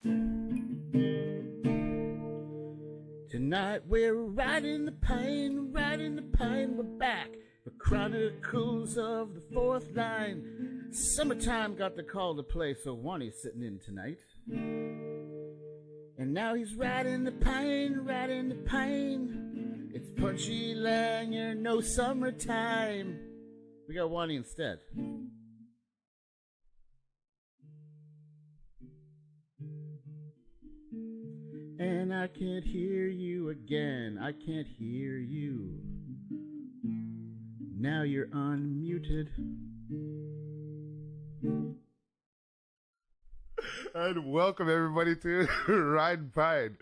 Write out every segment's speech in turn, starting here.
Tonight we're riding the pine, we're back for Chronicles of the Fourth Line. Summertime got the call to play, so Wanny's sitting in tonight. And now he's riding the pine, It's Punchy Langer, no summertime. We got Wanny instead. And I can't hear you again. I can't hear you. Now you're unmuted. And welcome everybody to Ride Pine.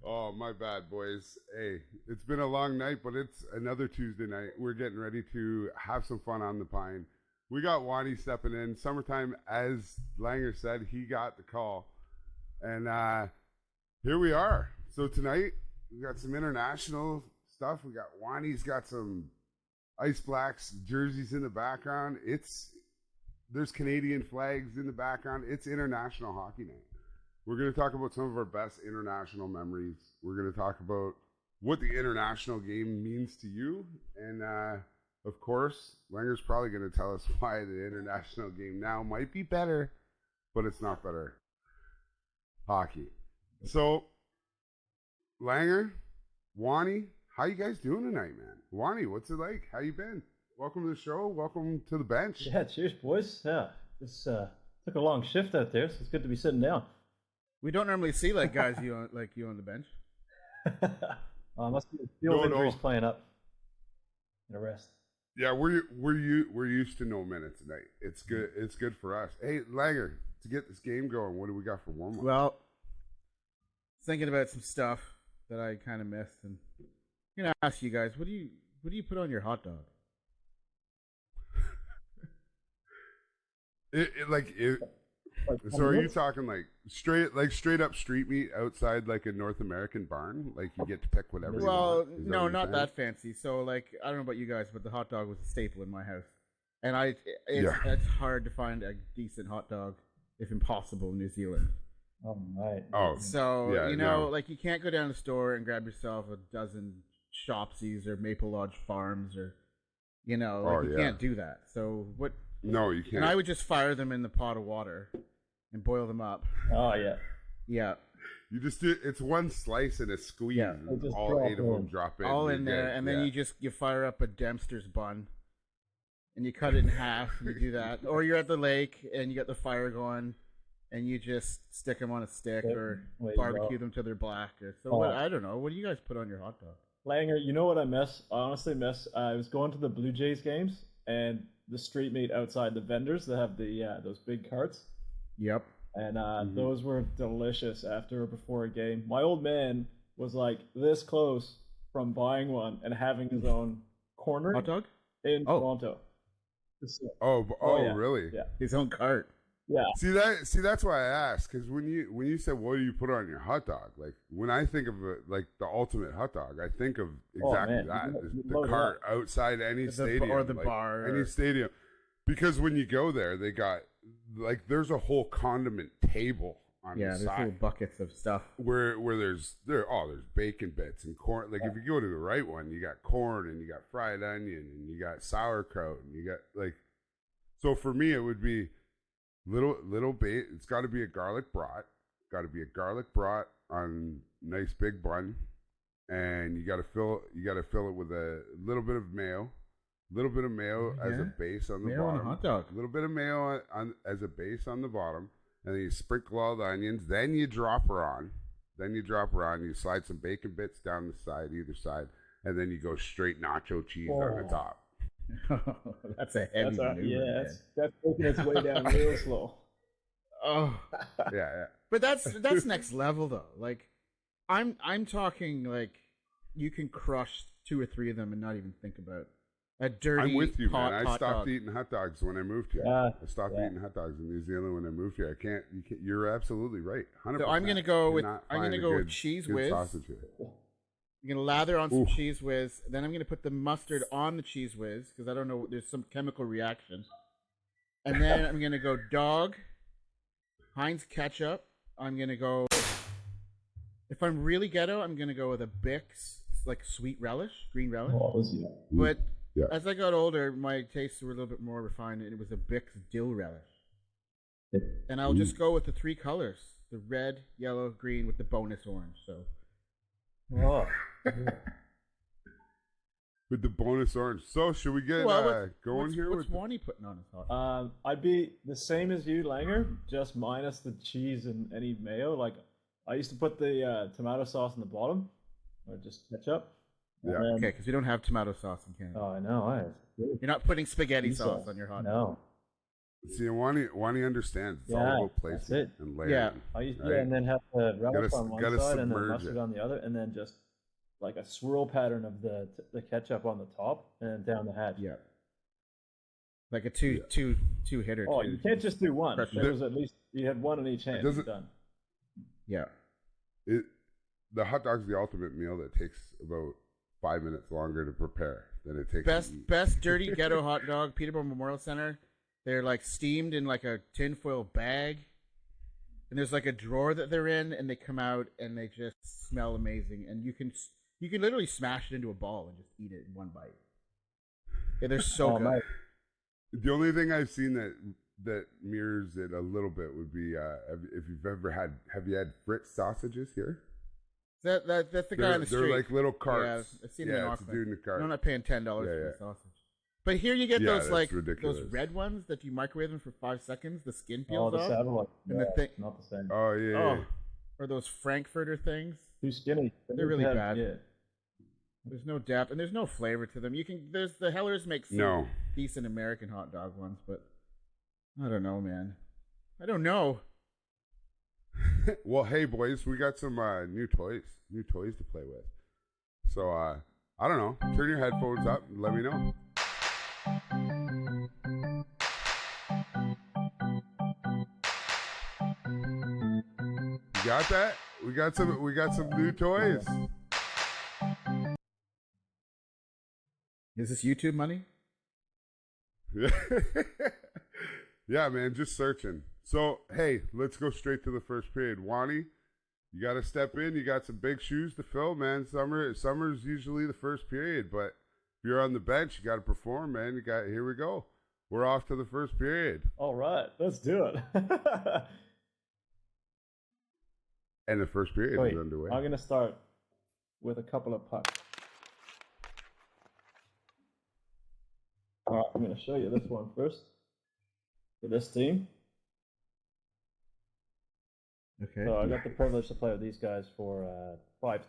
Oh, my bad, boys. Hey, it's been a long night, but it's another Tuesday night. We're getting ready to have some fun on the Pine. We got Wanny stepping in. Summertime, as Langer said, he got the call. And here we are. So tonight, we got some international stuff. We got Wanny's got some Ice Blacks jerseys in the background. There's Canadian flags in the background. It's International Hockey Night. We're going to talk about some of our best international memories. We're going to talk about what the international game means to you. And, of course, Langer's probably going to tell us why the international game now might be better, but it's not better hockey. So, Langer, Wanny, how you guys doing tonight, man? Wanny, what's it like? How you been? Welcome to the show. Welcome to the bench. Yeah, cheers, boys. Yeah, this took a long shift out there, so it's good to be sitting down. We don't normally see guys like you on the bench. Must be the field injuries playing up. And a rest. Yeah, we're used to no minutes tonight. It's good. It's good for us. Hey, Langer, to get this game going, what do we got for warm up? Well, thinking about some stuff that I kind of missed, and I'm gonna ask you guys, what do you put on your hot dog? So are you talking straight up street meat outside like a North American barn? Like you get to pick whatever you want? Well, no, not that fancy. So I don't know about you guys, but the hot dog was a staple in my house. And it's hard to find a decent hot dog, if impossible, in New Zealand. Oh, right. Oh. So, you can't go down to the store and grab yourself a dozen Shopsies or Maple Lodge Farms or, you can't do that. So what? No, you can't. And I would just fire them in the pot of water and boil them up. Oh, yeah. Yeah. You just do it's one slice and a squeeze. Yeah. And all 8 of them drop in. All in there, and then you fire up a Dempster's bun, and you cut it in half. And you do that, or you're at the lake and you got the fire going, and you just stick them on a stick or barbecue them till they're black. I don't know. What do you guys put on your hot dog? Langer, you know what I miss? I honestly miss. I was going to the Blue Jays games and the street meat outside the vendors that have those big carts. Yep. And those were delicious after or before a game. My old man was like this close from buying one and having his own corner hot dog in Toronto. Yeah. Really? Yeah. His own cart. Yeah. See that's why I asked, because when you said what do you put on your hot dog, like when I think of the ultimate hot dog, I think of exactly that the cart outside any stadium or the bar, any stadium, because when you go there, they got there's a whole condiment table on the there's side. little buckets of stuff where there's bacon bits and corn. Like if you go to the right one, you got corn and you got fried onion and you got sauerkraut and you got so for me it would be. Little bit. It's got to be a garlic brat. Got to be a garlic brat on nice big bun, and you got to fill it with a little bit of mayo, as a base on the mayo bottom. On a hot dog. A little bit of mayo as a base on the bottom, and then you sprinkle all the onions. Then you drop her on. You slide some bacon bits down the side, either side, and then you go straight nacho cheese on the top. That's a heavy maneuver. Yeah, that's making its way down real slow. Oh, yeah. But that's next level though. I'm talking you can crush 2 or 3 of them and not even think about a dirty. I'm with you, man. I stopped eating hot dogs when I moved here. I stopped eating hot dogs in New Zealand when I moved here. You're absolutely right. 100%. So I'm gonna go with cheese whiz. Sausage here. I'm going to lather on some cheese whiz. Then I'm going to put the mustard on the cheese whiz because I don't know, there's some chemical reaction. And then I'm going to go dog, Heinz ketchup, I'm gonna go. If I'm really ghetto, I'm gonna go with a Bix, like sweet relish, green relish. But as I got older, my tastes were a little bit more refined, and it was a Bix dill relish. And I'll just go with the 3 colors: the red, yellow, green, with the bonus orange. So. With the bonus orange. So should we get going here? What's Wanny putting on his hot? I'd be the same as you, Langer, just minus the cheese and any mayo. Like I used to put the tomato sauce in the bottom, or just ketchup. Yeah. Okay, because we don't have tomato sauce in Canada. Oh, I know. You're not putting spaghetti sauce on your hot dog. No. See, Wanny understands. It's all about placement and layering. Yeah. I used to, and then have the relish on one side and then mustard on the other, and then just like a swirl pattern of the ketchup on the top and down the hatch. Yeah. Like a two hitter. Oh, you can't just do one. There was at least you had one in each hand. Done. Yeah. The hot dog's the ultimate meal that takes about 5 minutes longer to prepare than it takes. Best dirty ghetto hot dog, Peterborough Memorial Center. They're like steamed in like a tinfoil bag, and there's like a drawer that they're in, and they come out and they just smell amazing. And you can literally smash it into a ball and just eat it in one bite. Yeah, they're so good. The only thing I've seen that mirrors it a little bit would be if you've ever have you had Fritz sausages here? That's the guy on the street. They're like little carts. Yeah, I've seen them in Auckland. It's a dude in the cart. I'm not paying $10 for the sausage. But here you get those like ridiculous. those red ones that you microwave them for 5 seconds. The skin peels off. And not the same. Oh yeah. Or those Frankfurter things. Too skinny. They're really bad. Yeah. There's no depth and there's no flavor to them. The Hellers make some decent American hot dog ones, but I don't know, man. I don't know. Well, hey boys, we got some new toys to play with. So I don't know. Turn your headphones up and let me know. You got that? We got some new toys. Is this YouTube money? Yeah, man, just searching. So, hey, let's go straight to the first period. Wanny, you got to step in. You got some big shoes to fill, man. Summer's usually the first period, but if you're on the bench, you got to perform, man. Here we go. We're off to the first period. All right, let's do it. And the first period is underway. I'm going to start with a couple of pucks. All right, I'm going to show you this one first. For this team. Okay. So I got the privilege to play with these guys for 5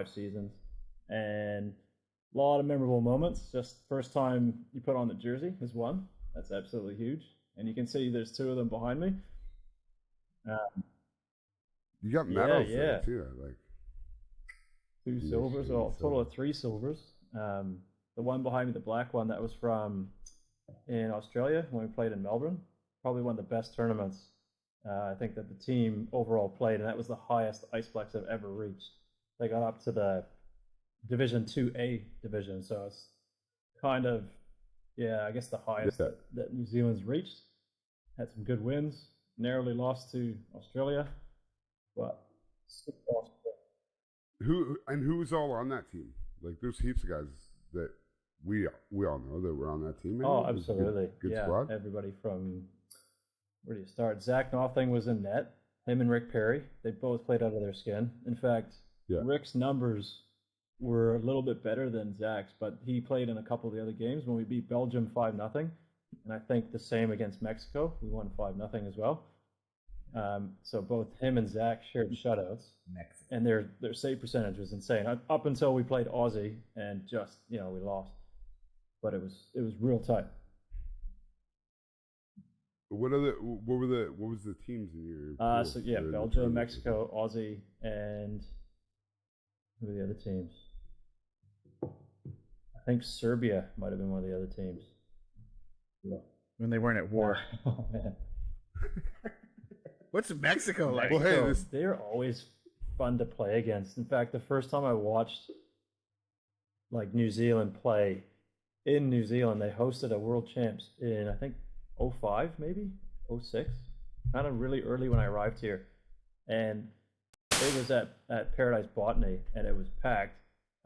seasons, and a lot of memorable moments. Just first time you put on the jersey is one. That's absolutely huge, and you can see there's 2 of them behind me. You got medals there too, like 2 silvers, or a total of 3 silvers. The one behind me, the black one, that was from in Australia when we played in Melbourne. Probably one of the best tournaments I think that the team overall played, and that was the highest Iceplex I've ever reached. They got up to the Division 2A division, so it's kind of, I guess the highest that New Zealand's reached. Had some good wins, narrowly lost to Australia, but super awesome. Who's all on that team? Like, there's heaps of guys that we all know that were on that team. Oh, absolutely. Good squad. Everybody from, where do you start? Zach Nothing was in net. Him and Rick Perry, they both played out of their skin. In fact, Rick's numbers were a little bit better than Zach's, but he played in a couple of the other games when we beat Belgium 5-0, and I think the same against Mexico. We won 5-0 as well. So both him and Zach shared shutouts, and their save percentage was insane. Up until we played Aussie, and just we lost, but it was real tight. What was the teams in your pool? Belgium, Mexico, Aussie, and who were the other teams? I think Serbia might have been one of the other teams. Yeah. When they weren't at war. Oh man. What's Mexico like? Well, hey, they're always fun to play against. In fact, the first time I watched like New Zealand play in New Zealand, they hosted a World Champs in I think 05 maybe 06, kind of really early when I arrived here, and it was at Paradise Botany, and it was packed.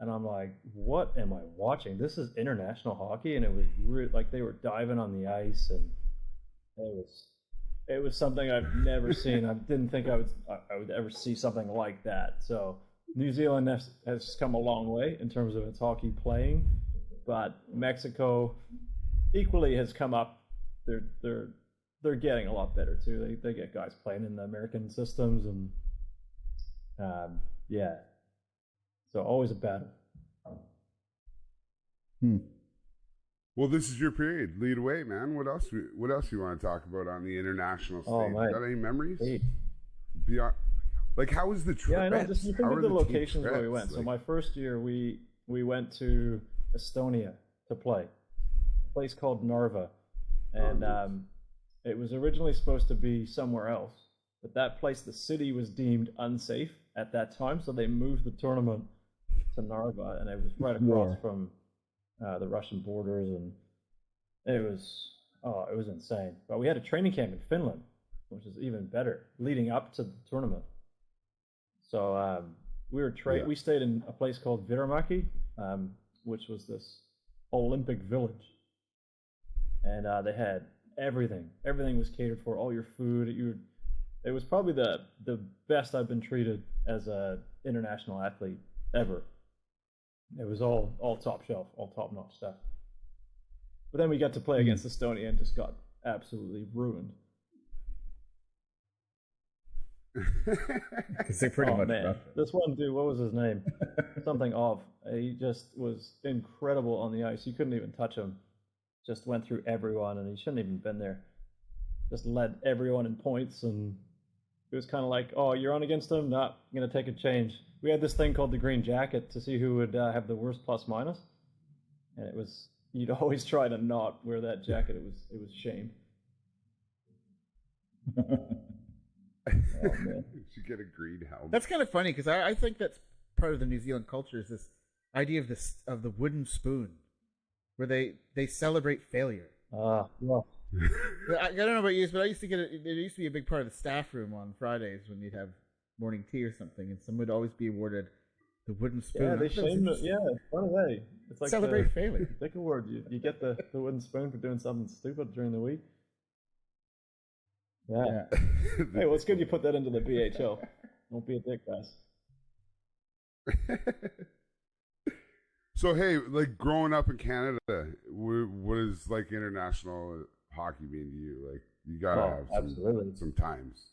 And I'm like, what am I watching? This is international hockey, and it was like they were diving on the ice, and it was something I've never seen. I didn't think I would ever see something like that. So New Zealand has come a long way in terms of its hockey playing, but Mexico equally has come up. They're getting a lot better too. They get guys playing in the American systems, and yeah. So always a battle. Well, this is your period. Lead away, man. What else you want to talk about on the international stage? Got any memories? Beyond, like, how was the trip? Yeah, I know. Just you think of the locations where we went. Like, so my first year, we went to Estonia to play, a place called Narva, and it was originally supposed to be somewhere else, but that place, the city, was deemed unsafe at that time, so they moved the tournament to Narva, and it was right across from the Russian borders, and it was insane. But we had a training camp in Finland, which is even better, leading up to the tournament. So we stayed in a place called Viramäki, which was this Olympic village, and they had everything. Everything was catered for. All your food. It was probably the best I've been treated as an international athlete ever. It was all top shelf, all top notch stuff. But then we got to play against Estonia and just got absolutely ruined. Because they pretty much. Man. This one dude, what was his name? Something off. He just was incredible on the ice. You couldn't even touch him. Just went through everyone, and he shouldn't even been there. Just led everyone in points, and it was kind of like, oh, you're on against him? Nah, I'm going to take a change. We had this thing called the green jacket to see who would have the worst plus minus. And it was, you'd always try to not wear that jacket. It was shame. Oh, man. You should get a green helmet. That's kind of funny, because I think that's part of the New Zealand culture, is this idea of the wooden spoon, where they celebrate failure. Yeah. I don't know about you, but I used to get it. There used to be a big part of the staff room on Fridays when you'd have morning tea or something, and someone would always be awarded the wooden spoon. Yeah, they shamed it. Yeah, funny way. It's like celebrate failure. Take a word. You get the wooden spoon for doing something stupid during the week. Yeah. Hey, well, it's good you put that into the BHL. Don't be a dick, guys. So, hey, like, growing up in Canada, what is, like, international hockey mean to you? Like, you gotta have some times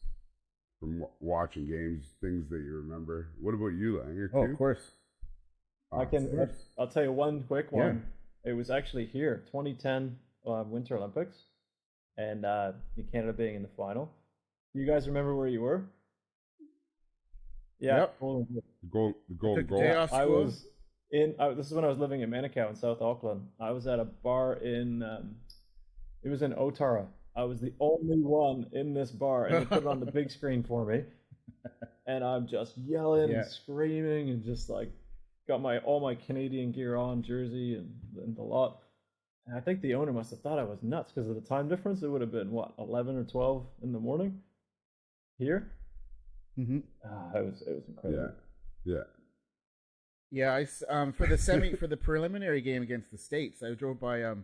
from watching games, things that you remember. What about you, Langer? Oh, of course. I'll tell you one quick one. Yeah. It was actually here, 2010 Winter Olympics, and Canada being in the final. You guys remember where you were? Yeah. Yep. Goal. I was this is when I was living in Manukau in South Auckland. I was at a bar in it was in Otara. I was the only one in this bar, and they put it on the big screen for me. And I'm just yelling and screaming, and just like got all my Canadian gear on, jersey and the lot. And I think the owner must have thought I was nuts because of the time difference. It would have been 11 or 12 in the morning here. Mm-hmm. It was incredible. Yeah. For the preliminary game against the States, I drove by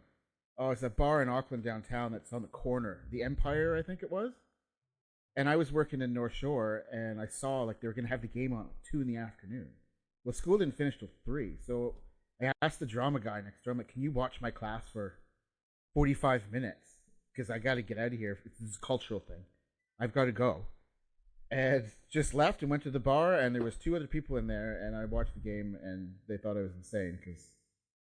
it's a bar in Auckland downtown that's on the corner, the Empire, I think it was. And I was working in North Shore, and I saw like they were gonna have the game on at 2 p.m. Well, school didn't finish till 3, so I asked the drama guy next door, I'm like, can you watch my class for 45 minutes? Because I got to get out of here. This is a cultural thing. I've got to go. And just left and went to the bar, and there was 2 other people in there, and I watched the game, and they thought I was insane because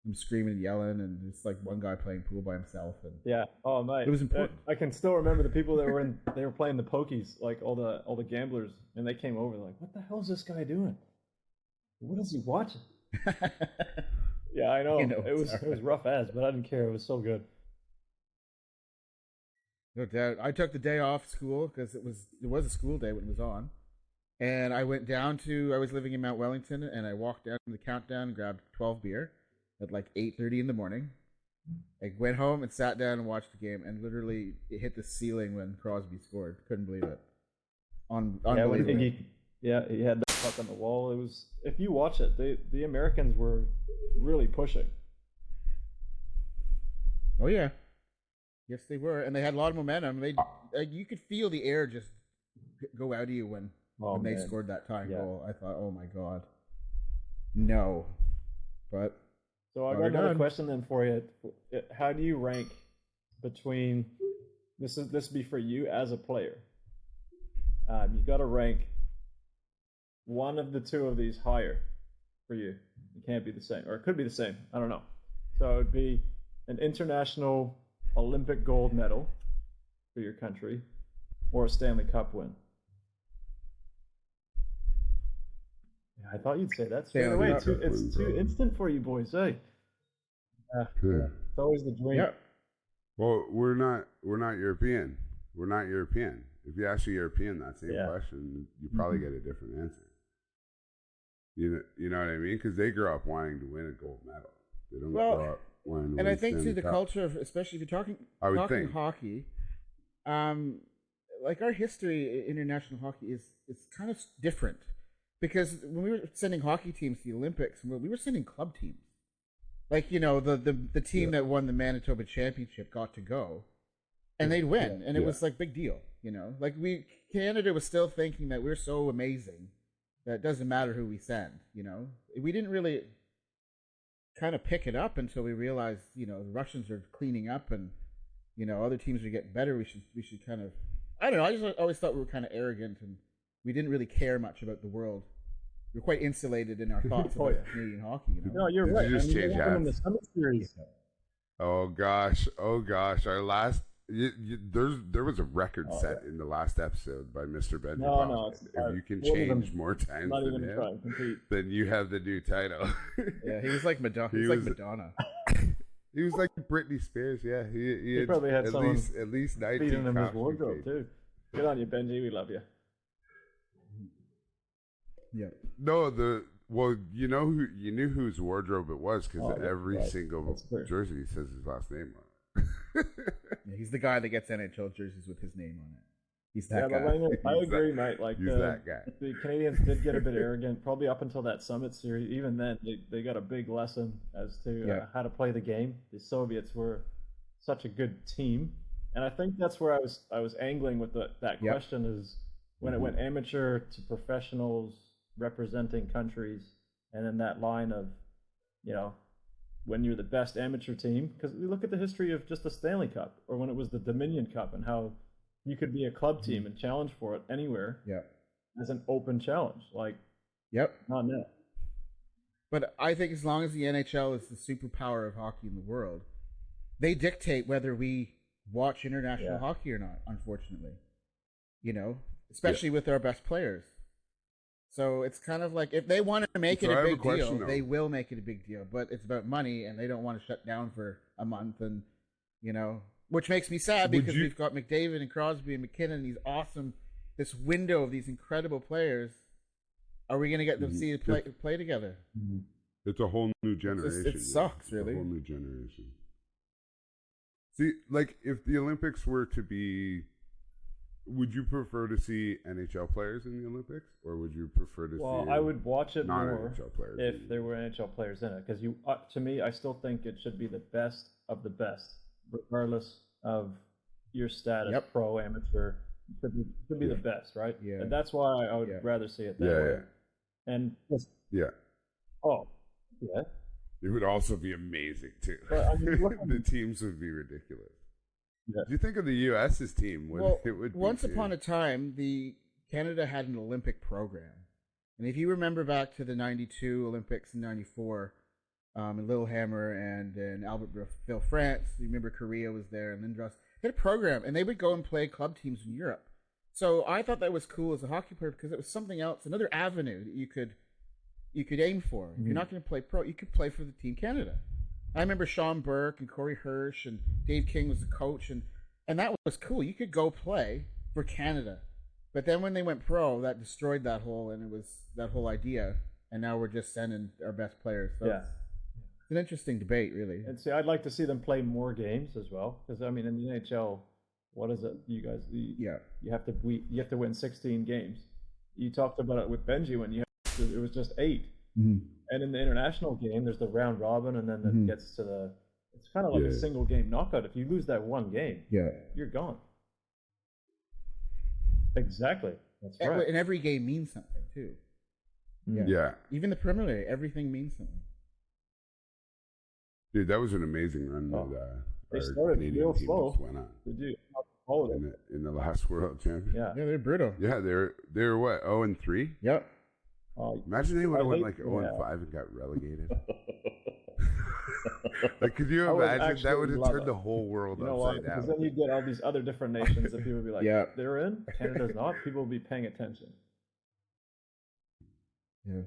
I'm screaming and yelling, and there's like one guy playing pool by himself. And yeah, oh mate, it was important. I can still remember the people that were they were playing the pokies, like all the gamblers, and they came over like, what the hell is this guy doing? What is he watching? Yeah, I know. It was rough as, but I didn't care. It was so good. No doubt. I took the day off school because it was a school day when it was on, and I went down I was living in Mount Wellington, and I walked down to the Countdown and grabbed 12 beer at like 8:30 in the morning. I went home and sat down and watched the game, and literally it hit the ceiling when Crosby scored. Couldn't believe it. unbelievable. He had that puck on the wall. It was, if you watch it, the Americans were really pushing. Oh yeah, yes they were, and they had a lot of momentum. You could feel the air just go out of you when they scored that tying goal. I thought, oh my god, no. But so I got another question then for you. How do you rank between this would be for you as a player? You've got to rank one of the two of these higher for you. It can't be the same, or it could be the same. I don't know. So it would be an international Olympic gold medal for your country, or a Stanley Cup win. Yeah, I thought you'd say that straight away. It's too instant for you boys, hey? It's always the dream. Yeah. Well, we're not European. We're not European. If you ask a European that same question, you probably get a different answer. You know what I mean? Because they grow up wanting to win a gold medal. They don't grow up wanting to win. And I think Stanley the Cup. culture of, especially if you're talking hockey, like our history in international hockey is kind of different, because when we were sending hockey teams to the Olympics, we were sending club teams. Like, you know, the team that won the Manitoba Championship got to go, and they'd win, and it was like big deal. You know, like Canada was still thinking that we're so amazing that it doesn't matter who we send. You know, we didn't really kind of pick it up until we realized, you know, the Russians are cleaning up, and you know, other teams are getting better. We should kind of, I don't know. I just always thought we were kind of arrogant, and we didn't really care much about the world. We're quite insulated in our thoughts about Canadian hockey. You know? No, you're right. You just change in the Summit Series. Oh gosh! Our last there was a record set in the last episode by Mr. Benji. No, if you can change more times than him, then you have the new title. Yeah, he was like Madonna. He was like Madonna. He was like Britney Spears. Yeah, he probably had at least 19 feeding him his wardrobe too. Good on you, Benji. We love you. Yeah. No, you knew whose wardrobe it was because every single jersey says his last name on it. Yeah, he's the guy that gets NHL jerseys with his name on it. He's that guy. I agree, mate. Like that guy. The Canadians did get a bit arrogant, probably up until that Summit Series. Even then, they got a big lesson as to how to play the game. The Soviets were such a good team, and I think that's where I was angling with that question is when it went amateur to professionals representing countries, and then that line of, you know, when you're the best amateur team, because we look at the history of just the Stanley Cup, or when it was the Dominion Cup, and how you could be a club team and challenge for it anywhere as an open challenge. Like, not now. But I think as long as the NHL is the superpower of hockey in the world, they dictate whether we watch international hockey or not, unfortunately. You know, especially with our best players. So it's kind of like, if they want to make it a big deal, they will make it a big deal. But it's about money, and they don't want to shut down for a month, and you know, which makes me sad because we've got McDavid and Crosby and McKinnon, these awesome, this window of these incredible players. Are we going to get them to see play together? It's a whole new generation. It sucks, really. A whole new generation. See, like, if the Olympics were to be, would you prefer to see NHL players in the Olympics, or would you prefer to see? Well, I would watch it more players if there were NHL players in it, because to me, I still think it should be the best of the best, regardless of your status, pro, amateur. It should be the best, right? Yeah. And that's why I would rather see it that way. Yeah. And it would also be amazing too. But, I mean, the teams would be ridiculous. Yeah. Do you think of the U.S.'s team? Once upon a time, Canada had an Olympic program, and if you remember back to the '92 Olympics and '94, in Lillehammer and in Albertville, France, you remember Korea was there, and Lindros. They had a program, and they would go and play club teams in Europe. So I thought that was cool as a hockey player because it was something else, another avenue that you could aim for. If you're not going to play pro, you could play for the Team Canada. I remember Sean Burke and Corey Hirsch and Dave King was the coach, and that was cool. You could go play for Canada. But then when they went pro, that destroyed that whole idea, and now we're just sending our best players. So it's an interesting debate, really. And see, I'd like to see them play more games as well, because I mean, in the NHL, what is it? You guys, Yeah. you have to win 16 games. You talked about it with Benji when it was just 8. Mm-hmm. And in the international game, there's the round robin, and then it gets to it's kind of like a single game knockout. If you lose that one game, you're gone. Exactly. That's right. And every game means something too. Yeah. Even the Premier League, everything means something. Dude, that was an amazing run they our started Canadian real team slow. just went on. Did you follow it? In the last World Championship. Yeah. Yeah, they're brutal. Yeah, they're what, 0-3? Yep. Imagine they would have went like 0-5 and got relegated. Like, could you imagine? That would have turned the whole world upside down. Because then you get all these other different nations that people would be like, they're in, Canada's not. People will be paying attention. Yeah.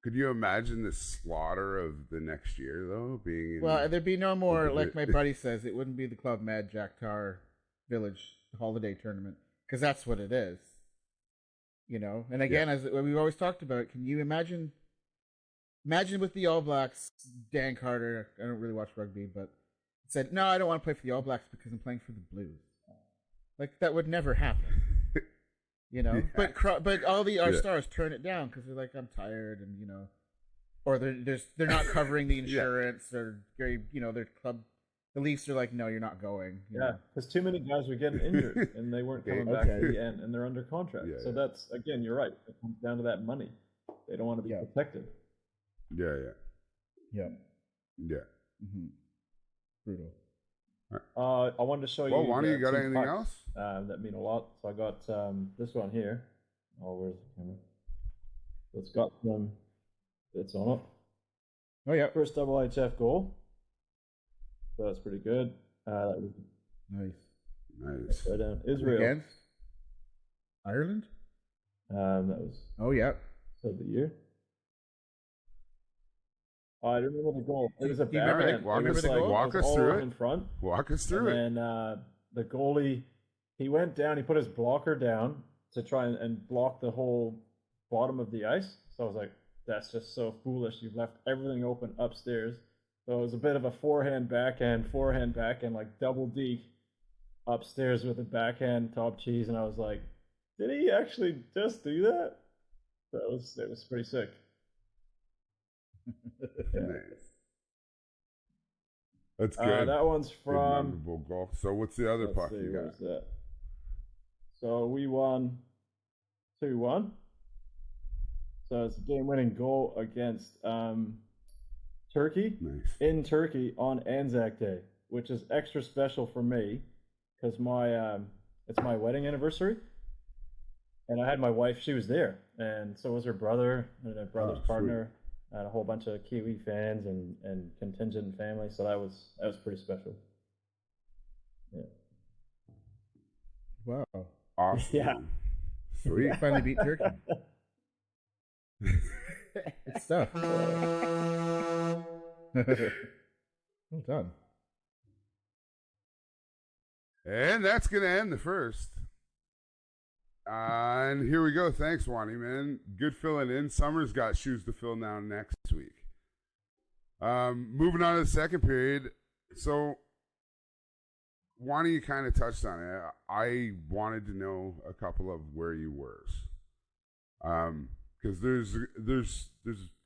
Could you imagine the slaughter of the next year, though? There'd be no more, like my buddy says, it wouldn't be the Club Med Jack Tar Village holiday tournament, because that's what it is. You know, and again, as we've always talked about, can you imagine with the All Blacks, Dan Carter, I don't really watch rugby, but said, no, I don't want to play for the All Blacks because I'm playing for the Blues. Like, that would never happen. You know, but all our stars turn it down because they're like, I'm tired, and you know, or they're not covering the insurance, or their club. The Leafs are like, no, you're not going. Yeah, because too many guys were getting injured and they weren't coming back to the end, and they're under contract. So that's, again, you're right. It comes down to that money. They don't want to be protected. Yeah. Mm-hmm. Brutal. I wanted to show you. Well, Wanny, you got anything else? That mean a lot. So I got this one here. Oh, where's the camera? So it's got some bits on it. Oh yeah, first IHF goal. So that's pretty good. That was nice. Right down. Israel against Ireland. That was. Oh yeah. So the year. I remember the goal. It was a backhand. Walk us through it. In front. Walk us through it. And the goalie, he went down. He put his blocker down to try and block the whole bottom of the ice. So I was like, that's just so foolish. You've left everything open upstairs. So it was a bit of a forehand, backhand, like double deke upstairs with a backhand top cheese. And I was like, did he actually just do that? It was pretty sick. Nice. That's good. That one's from goal. So what's the other puck you got? That? So we won 2-1. So it's a game-winning goal against Turkey. Nice. In Turkey on Anzac Day, which is extra special for me because it's my wedding anniversary, and I had my wife. She was there, and so was her brother and her brother's partner. Sweet. And a whole bunch of Kiwi fans and contingent family, so that was pretty special. Yeah. Wow. Awesome. Yeah. Sweet. Finally beat Turkey. Good stuff. Well done. And that's gonna end the first. And here we go. Thanks, Wanny, man. Good filling in. Summer's got shoes to fill now next week. Moving on to the second period. So, Wanny, you kind of touched on it. I wanted to know a couple of where you were. Because there's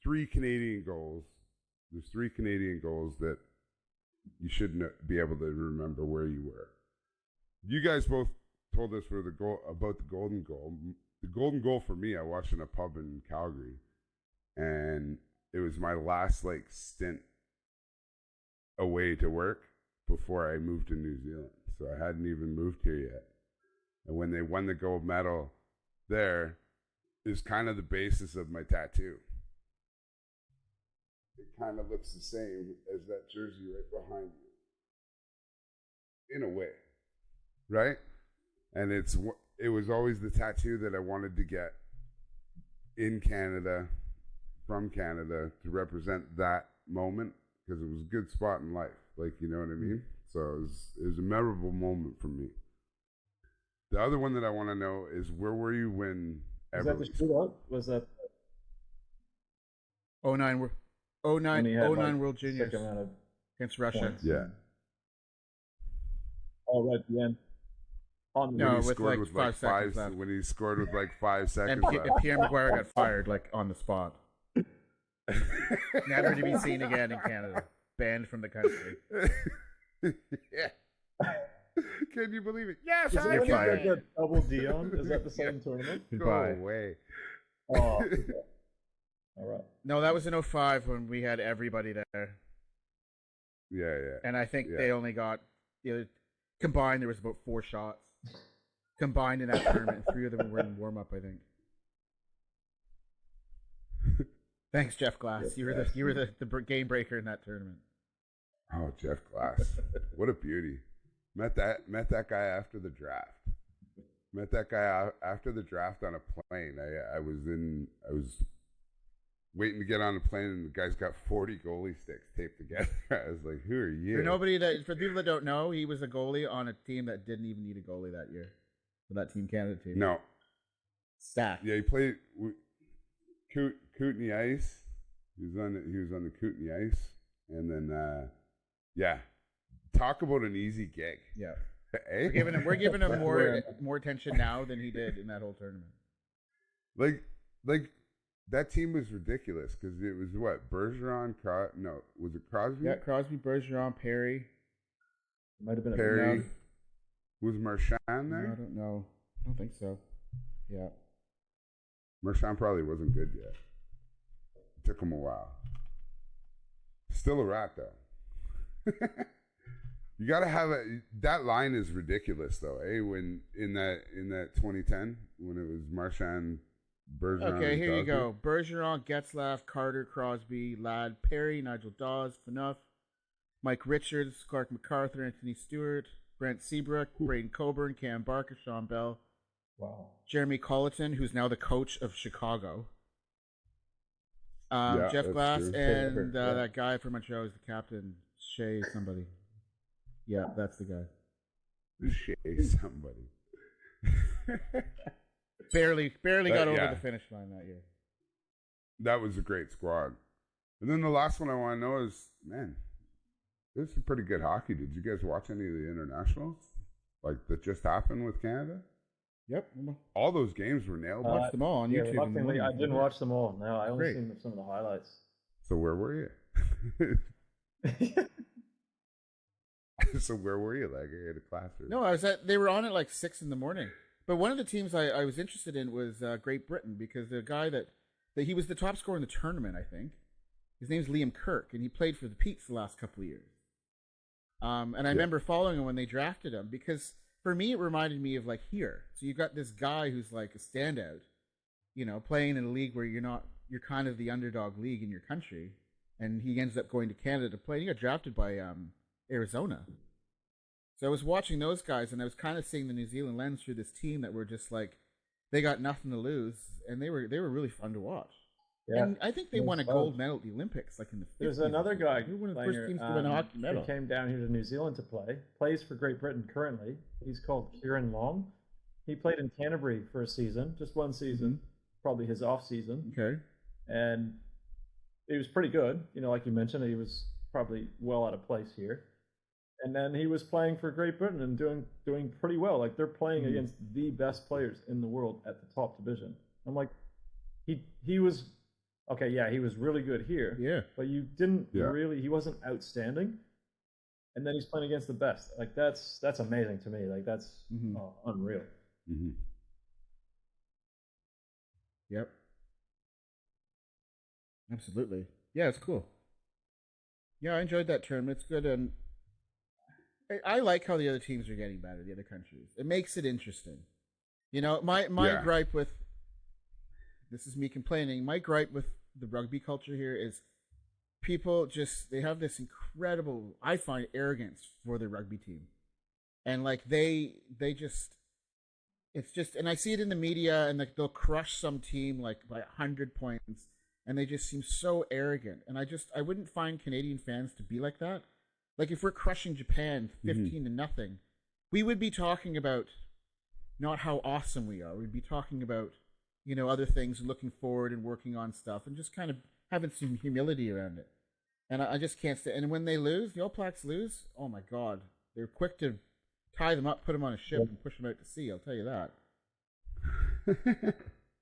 3 Canadian goals. There's 3 Canadian goals that you should be able to remember where you were. You guys both told us about the golden goal. The golden goal for me, I watched in a pub in Calgary, and it was my last stint away to work before I moved to New Zealand. So I hadn't even moved here yet. And when they won the gold medal there, is kind of the basis of my tattoo. It kind of looks the same as that jersey right behind you, in a way, right? And it was always the tattoo that I wanted to get in Canada, from Canada, to represent that moment, because it was a good spot in life. You know what I mean? So it was a memorable moment for me. The other one that I want to know is, where were you when Everly? Was that the shootout? Was that 09 World Juniors against Russia? Points. Yeah. Oh, right at the end. On the No, When he with scored like with 5 seconds left. when he scored with like 5 seconds And left. Pierre Maguire got fired like on the spot. Never to be seen again in Canada. Banned from the country. Yeah. Can you believe it? Yes, Is I it fired. can. the double Dion? Is that the same tournament? Go Goodbye. away. Oh, okay. All right. No, that was in 05 when we had everybody there. Yeah. And I think Yeah. they only got, combined, there was about 4 shots. Combined in that tournament. 3 of them were in warm-up, I think. Thanks, Jeff Glass. You were the game breaker in that tournament. Oh, Jeff Glass. What a beauty. Met that guy after the draft. Met that guy after the draft on a plane. I was waiting to get on the plane, and the guy's got 40 goalie sticks taped together. I was like, "Who are you?" For people that don't know, he was a goalie on a team that didn't even need a goalie that year. For that Team Canada team. No. Stacked. Yeah, he played Kootenay Ice. He was on the Kootenay Ice, and then yeah, talk about an easy gig. Yeah. Eh? We're giving him more attention now than he did in that whole tournament. Like that team was ridiculous because it was what Bergeron. Was it Crosby? Yeah, Crosby, Bergeron, Perry. Might have been Perry. Was Marchand there? No, I don't know. I don't think so. Yeah. Marchand probably wasn't good yet. It took him a while. Still a rat though. You gotta have that line is ridiculous though, eh? When in that 2010 when it was Marchand, Bergeron. Okay, here you Crosby. go. Bergeron, Getzlaff, Carter, Crosby, Ladd, Perry, Nigel Dawes, Phaneuf, Mike Richards, Clark MacArthur, Anthony Stewart, Brent Seabrook, Braden Coburn, Cam Barker, Sean Bell, Wow. Jeremy Colleton, who's now the coach of Chicago. Yeah, Jeff that's Glass true. and that guy from Montreal is the captain, Shea somebody. Yeah, that's the guy. Shea somebody. Barely got over yeah. the finish line that year. That was a great squad. And then the last one I want to know is, man, this is pretty good hockey. Did you guys watch any of the internationals? Like that just happened with Canada? Yep. All those games were nailed. Watched them all on YouTube. Reluctantly, I didn't watch them all. No, I only Great. seen some of the highlights. So where were you? So where were you? Like at a class? Or... No, they were on at like 6 a.m. But one of the teams I was interested in was Great Britain because the guy that he was the top scorer in the tournament, I think. His name's Liam Kirk, and he played for the Peaks the last couple of years. And I remember following him when they drafted him because for me it reminded me of like here. So you've got this guy who's like a standout, playing in a league where you're kind of the underdog league in your country, and he ends up going to Canada to play. He got drafted by Arizona. So I was watching those guys, and I was kind of seeing the New Zealand lens through this team that were just like, they got nothing to lose, and they were really fun to watch. Yeah. And I think they won a gold medal at the Olympics, like in the 50s. There's another guy. They were one of the first teams to win a hockey medal. He came down here to New Zealand to play. Plays for Great Britain currently. He's called Kieran Long. He played in Canterbury for a season, just one season, probably his off season. Okay. And he was pretty good. Like you mentioned, he was probably well out of place here. And then he was playing for Great Britain and doing pretty well. Like they're playing against the best players in the world at the top division. I'm like, he was okay. Yeah, he was really good here. Yeah, but you didn't really. He wasn't outstanding. And then he's playing against the best. Like that's amazing to me. Like that's unreal. Mm-hmm. Yep. Absolutely. Yeah, it's cool. Yeah, I enjoyed that tournament. It's good, and I like how the other teams are getting better, the other countries. It makes it interesting. My gripe with, this is me complaining, my gripe with the rugby culture here is people they have this incredible, I find, arrogance for the rugby team. And like they just, it's just, and I see it in the media, and like they'll crush some team like by 100 points, and they just seem so arrogant. And I wouldn't find Canadian fans to be like that. Like if we're crushing Japan 15-0, we would be talking about not how awesome we are. We'd be talking about, other things, looking forward and working on stuff, and just kind of having some humility around it. And I just can't stay. And when they lose, the All Blacks lose, oh my God, they're quick to tie them up, put them on a ship, and push them out to sea. I'll tell you that.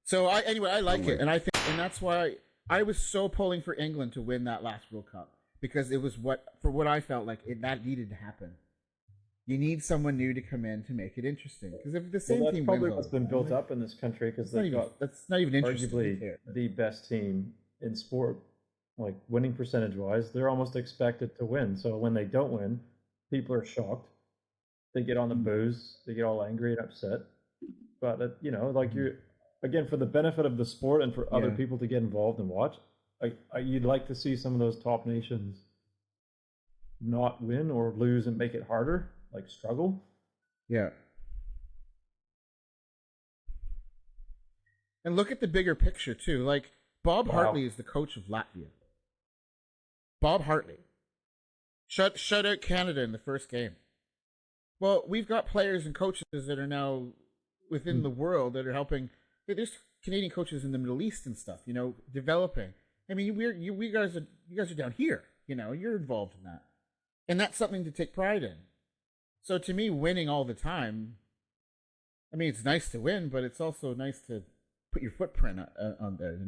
So I like it, and I think, and that's why I was so pulling for England to win that last World Cup, because it was what I felt like that needed to happen. You need someone new to come in to make it interesting, because if the same that's team probably wins, what's been built up in this country, because that's not even interesting. Arguably the best team in sport, like winning percentage wise, they're almost expected to win. So when they don't win, people are shocked. They get on the booze, they get all angry and upset. But like you, again, for the benefit of the sport and for other people to get involved and watch, you'd like to see some of those top nations not win or lose and make it harder, like struggle. Yeah. And look at the bigger picture too. Like Bob Hartley is the coach of Latvia. Bob Hartley shut out Canada in the first game. Well, we've got players and coaches that are now within the world that are helping. There's Canadian coaches in the Middle East and stuff, developing. I mean, you guys are down here. You're involved in that, and that's something to take pride in. So to me, winning all the time, I mean, it's nice to win, but it's also nice to put your footprint on there.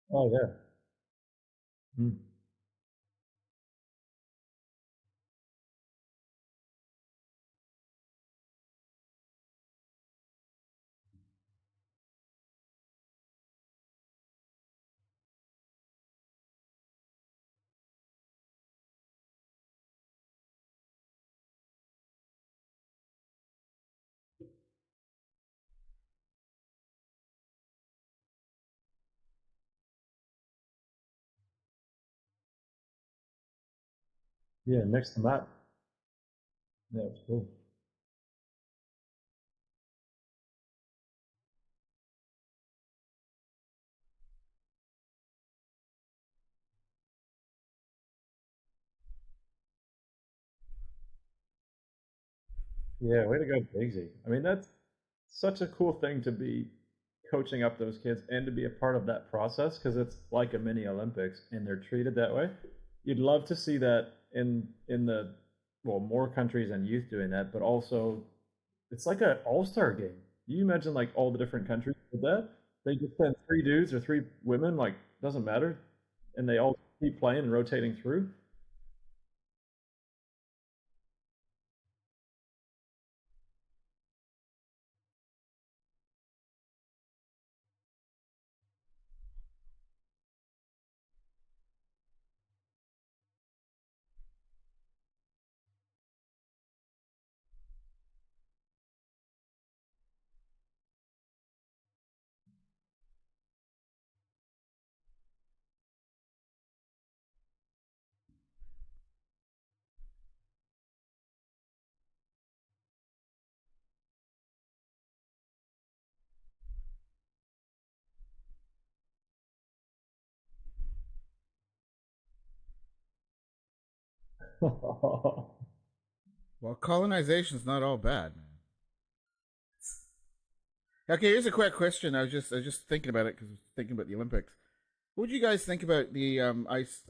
Oh yeah. Yeah, next to Matt. Yeah, it was cool. Yeah, way to go, Bigsy. I mean, that's such a cool thing to be coaching up those kids and to be a part of that process, because it's like a mini Olympics and they're treated that way. You'd love to see that in the more countries and youth doing that, but also it's like an all-star game. You imagine like all the different countries with that. They just send 3 dudes or 3 women, like doesn't matter, and they all keep playing and rotating through. Well, colonization's not all bad, man. Okay, here's a quick question. I was just thinking about it because I was thinking about the Olympics. What would you guys think about the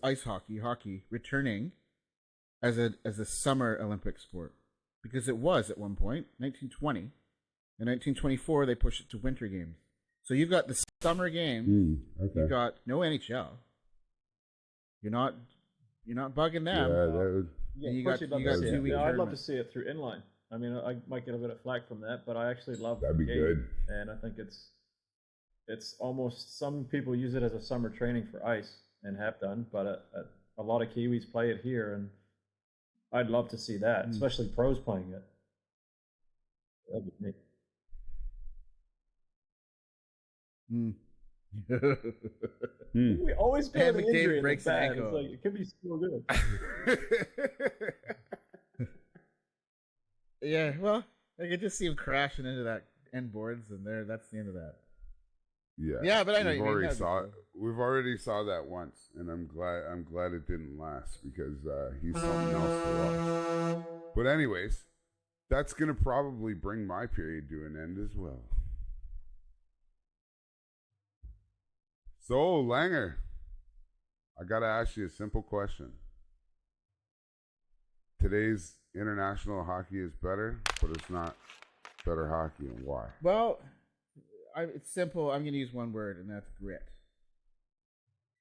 ice hockey returning as a summer Olympic sport, because it was at one point, 1920. In 1924, they pushed it to winter games. So you've got the summer games. Okay. You've got no NHL. You're not bugging them. Yeah, that was, Yeah, And of course you'd love you got to see 2 it. week Yeah, I'd love tournament. to see it through inline. I mean, I might get a bit of flack from that, but I actually love That'd the be game. good. And I think it's almost, some people use it as a summer training for ice and have done, but a lot of Kiwis play it here, and I'd love to see that, especially pros playing it. That'd be neat. We always Pat play the McDavid injury breaks breaks an bad. ankle. It's like, it could be so good. Yeah, well, I could just see him crashing into that end boards, and that's the end of that. yeah. Yeah, but I know we've you mean. already That'd be saw cool. we've already saw that once, and I'm glad it didn't last because he's something else to watch. But anyways, that's gonna probably bring my period to an end as well. So, Langer, I gotta ask you a simple question. Today's international hockey is better, but it's not better hockey, and why? Well, it's simple. I'm going to use one word, and that's grit.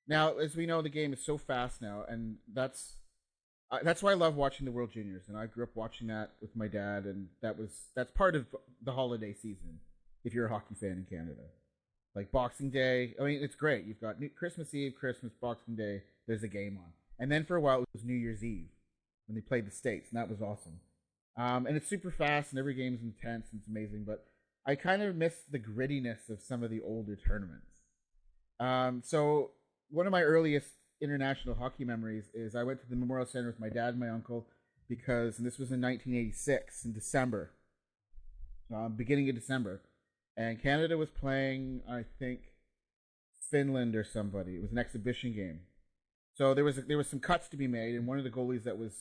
Now, as we know, the game is so fast now, and that's why I love watching the World Juniors. And I grew up watching that with my dad, and that's part of the holiday season. If you're a hockey fan in Canada, like Boxing Day, I mean, it's great. You've got Christmas Eve, Christmas, Boxing Day. There's a game on, and then for a while it was New Year's Eve when they played the States, and that was awesome. And it's super fast, and every game's intense, and it's amazing. But I kind of miss the grittiness of some of the older tournaments. So one of my earliest international hockey memories is I went to the Memorial Center with my dad and my uncle and this was in 1986 in December, beginning of December, and Canada was playing, I think, Finland or somebody. It was an exhibition game. So there was some cuts to be made, and one of the goalies that was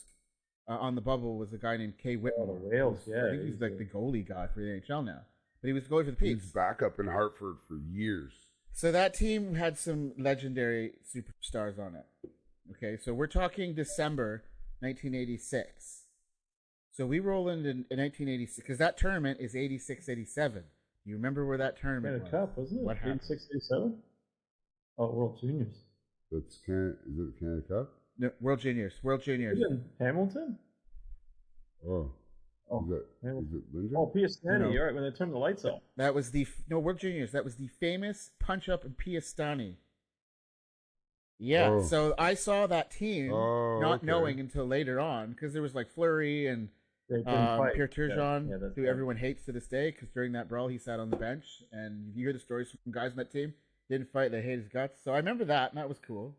on the bubble was a guy named Kay Whitmore. the Wales, yeah. I think he's like the goalie guy for the NHL now. But he was the goalie for the Peeps. He's back up in Hartford for years. So that team had some legendary superstars on it. Okay, so we're talking December 1986. So we roll into 1986, because that tournament is 86-87. You remember where that tournament Canada was? Cup, wasn't it? What happened? 86, 87? Oh, World Juniors. Is it the Canada Cup? No, World Juniors. Was it in Hamilton? Oh. Oh, Is it Lindsay? Oh, Piastani, No. you're right, when they turned the lights off. That was World Juniors. That was the famous punch up in Piastani. Yeah, Oh. so I saw that team, not okay. knowing until later on, because there was like Fleury and They didn't fight. Pierre Turgeon, Yeah, that's who right. everyone hates to this day, because during that brawl he sat on the bench, and you hear the stories from guys on that team, didn't fight, they hate his guts. So I remember that, and that was cool.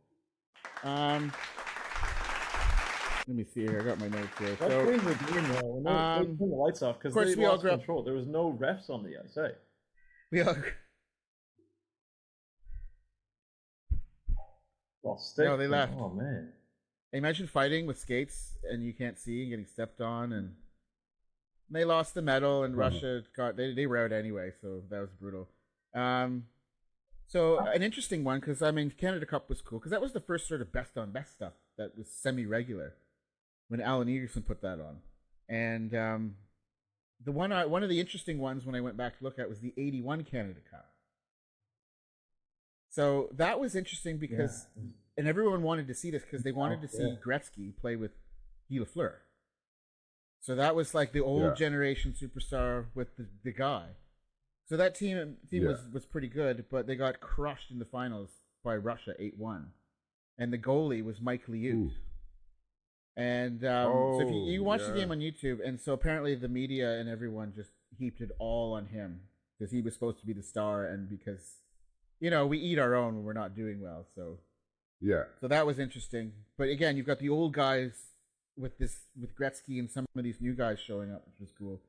Let me see here. I got my notes here. That So changed the game, though. When they turned the lights off, because of course they we all lost grew up- control. There was no refs on the ice, eh? we all, Well, stick. No, they left. Oh, man. imagine fighting with skates and you can't see and getting stepped on, and they lost the medal, and Russia got they were out anyway, so that was brutal. So an interesting one, because I mean Canada Cup was cool because that was the first sort of best on best stuff that was semi-regular when Alan Egerson put that on, and the one of the interesting ones when I went back to look at was the '81 Canada Cup. So that was interesting because, and everyone wanted to see this because they wanted to see Gretzky play with Guy Lafleur. So that was like the old generation superstar with the guy. So that team was pretty good, but they got crushed in the finals by Russia 8-1. And the goalie was Mike Liut. And so if you watch the game on YouTube, and so apparently the media and everyone just heaped it all on him because he was supposed to be the star, and because, you know, we eat our own when we're not doing well. So so that was interesting. But again, you've got the old guys with Gretzky and some of these new guys showing up, which was cool.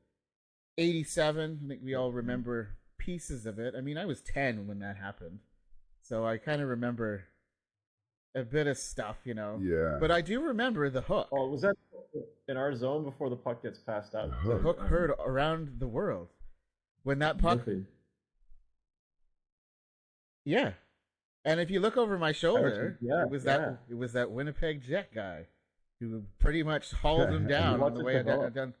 87, I think we all remember pieces of it. I mean, I was 10 when that happened, so I kind of remember a bit of stuff, you know. Yeah. But I do remember the hook. Oh, was that in our zone before the puck gets passed out? The hook heard around the world when that puck. Murphy. Yeah, and if you look over my shoulder, Yeah, it was that Winnipeg Jet guy. who pretty much hauled him down on the way down.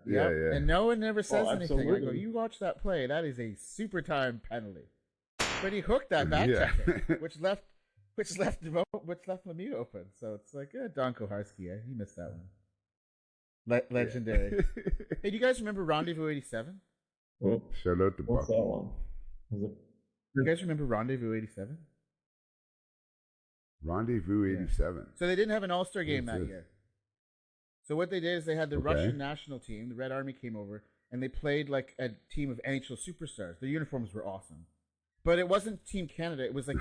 Yeah. And no one ever says anything. I go, absolutely. you watch that play. That is a super time penalty. But he hooked that back checker, which left Lemieux open. So it's like, Don Koharski, he missed that one. Legendary. Hey, do you guys remember Rendezvous 87? Oh, Shout out to what's Buck. that one? Was it? You guys remember Rendezvous 87? Rendezvous 87. So they didn't have an All-Star game What's that this? year. So what they did is they had the Russian national team, the Red Army came over, and they played like a team of NHL superstars. Their uniforms were awesome. But it wasn't Team Canada. It was like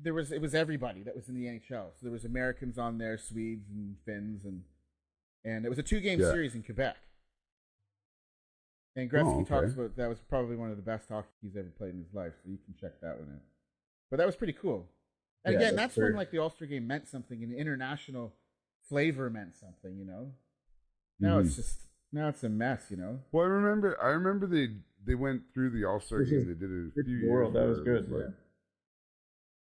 it was everybody that was in the NHL. So there was Americans on there, Swedes and Finns, and it was a 2-game series in Quebec. And Gretzky talks about that was probably one of the best hockey he's ever played in his life. So you can check that one out. But that was pretty cool. And again, that's when like the All-Star game meant something, and international flavor meant something, you know. Now it's a mess, you know. Well, I remember they went through the All-Star game. They did it a few years. That was good.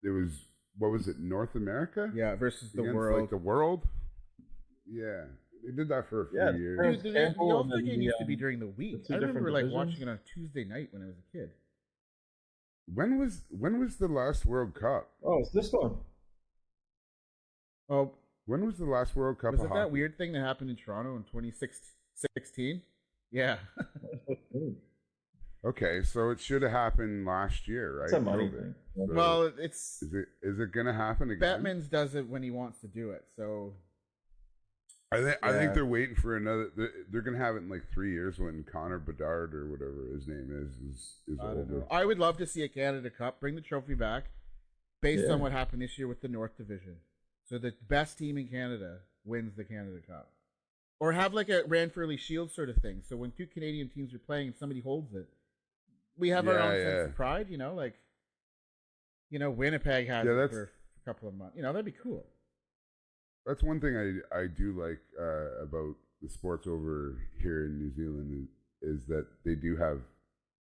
It was, what was it, North America? Yeah, versus the Against, world. Like the world? Yeah. They did that for a few years. Dude, the All-Star game used to be during the week. I remember like divisions. watching it on a Tuesday night when I was a kid. When was the last World Cup? Oh, it's this one. Oh, When was the last World Cup was of it hockey? that weird thing that happened in Toronto in 2016? Yeah. Okay, so it should have happened last year, right? It's a money COVID. thing. So Well, it's is it going to happen again? Batman's does it when he wants to do it. So I Yeah. think they're waiting for another. They're going to have it in like 3 years when Connor Bedard or whatever his name is I don't older. know. I would love to see a Canada Cup, bring the trophy back, based on what happened this year with the North Division. So the best team in Canada wins the Canada Cup, or have like a Ranfurly Shield sort of thing. So when 2 Canadian teams are playing and somebody holds it, we have our own sense of pride. You know, like Winnipeg has it for a couple of months. You know, that'd be cool. That's one thing I do like about the sports over here in New Zealand is that they do have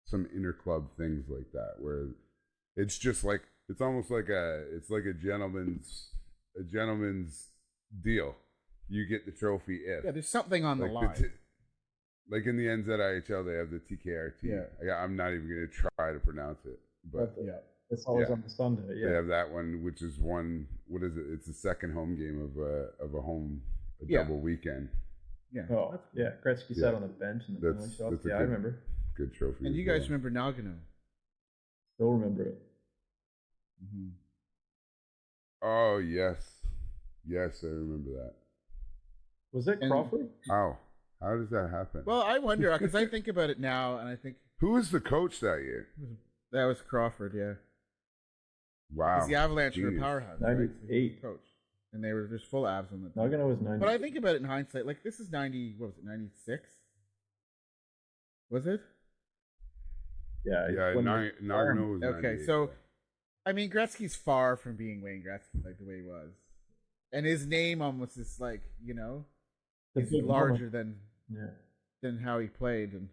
some inter-club things like that where it's just like it's almost like a gentleman's deal. You get the trophy if there's something on the line. Like in the NZIHL, they have the TKRT. Yeah. I'm not even going to try to pronounce it, but it's always on the Sunday. Yeah, they have that one, which is one. What is it? It's the second home game of a double weekend. Yeah. Oh, yeah. Gretzky sat on the bench in the penalty shots. Yeah, I remember. Good trophy. And you guys remember Nagano? Still remember it. Mm-hmm. Oh yes, I remember that. Was it Crawford? How does that happen? Well, I wonder because I think about it now, and I think who was the coach that year? That was Crawford. Yeah. Wow. Because the Avalanche were a powerhouse. 98 right? Coach, and they were just full abs on the team. Nagano was 90. But I think about it in hindsight, like this is 90. What was it? 96. Was it? Yeah. Nagano was okay. 98. So, I mean, Gretzky's far from being Wayne Gretzky, like the way he was, and his name almost is like he's larger than how he played,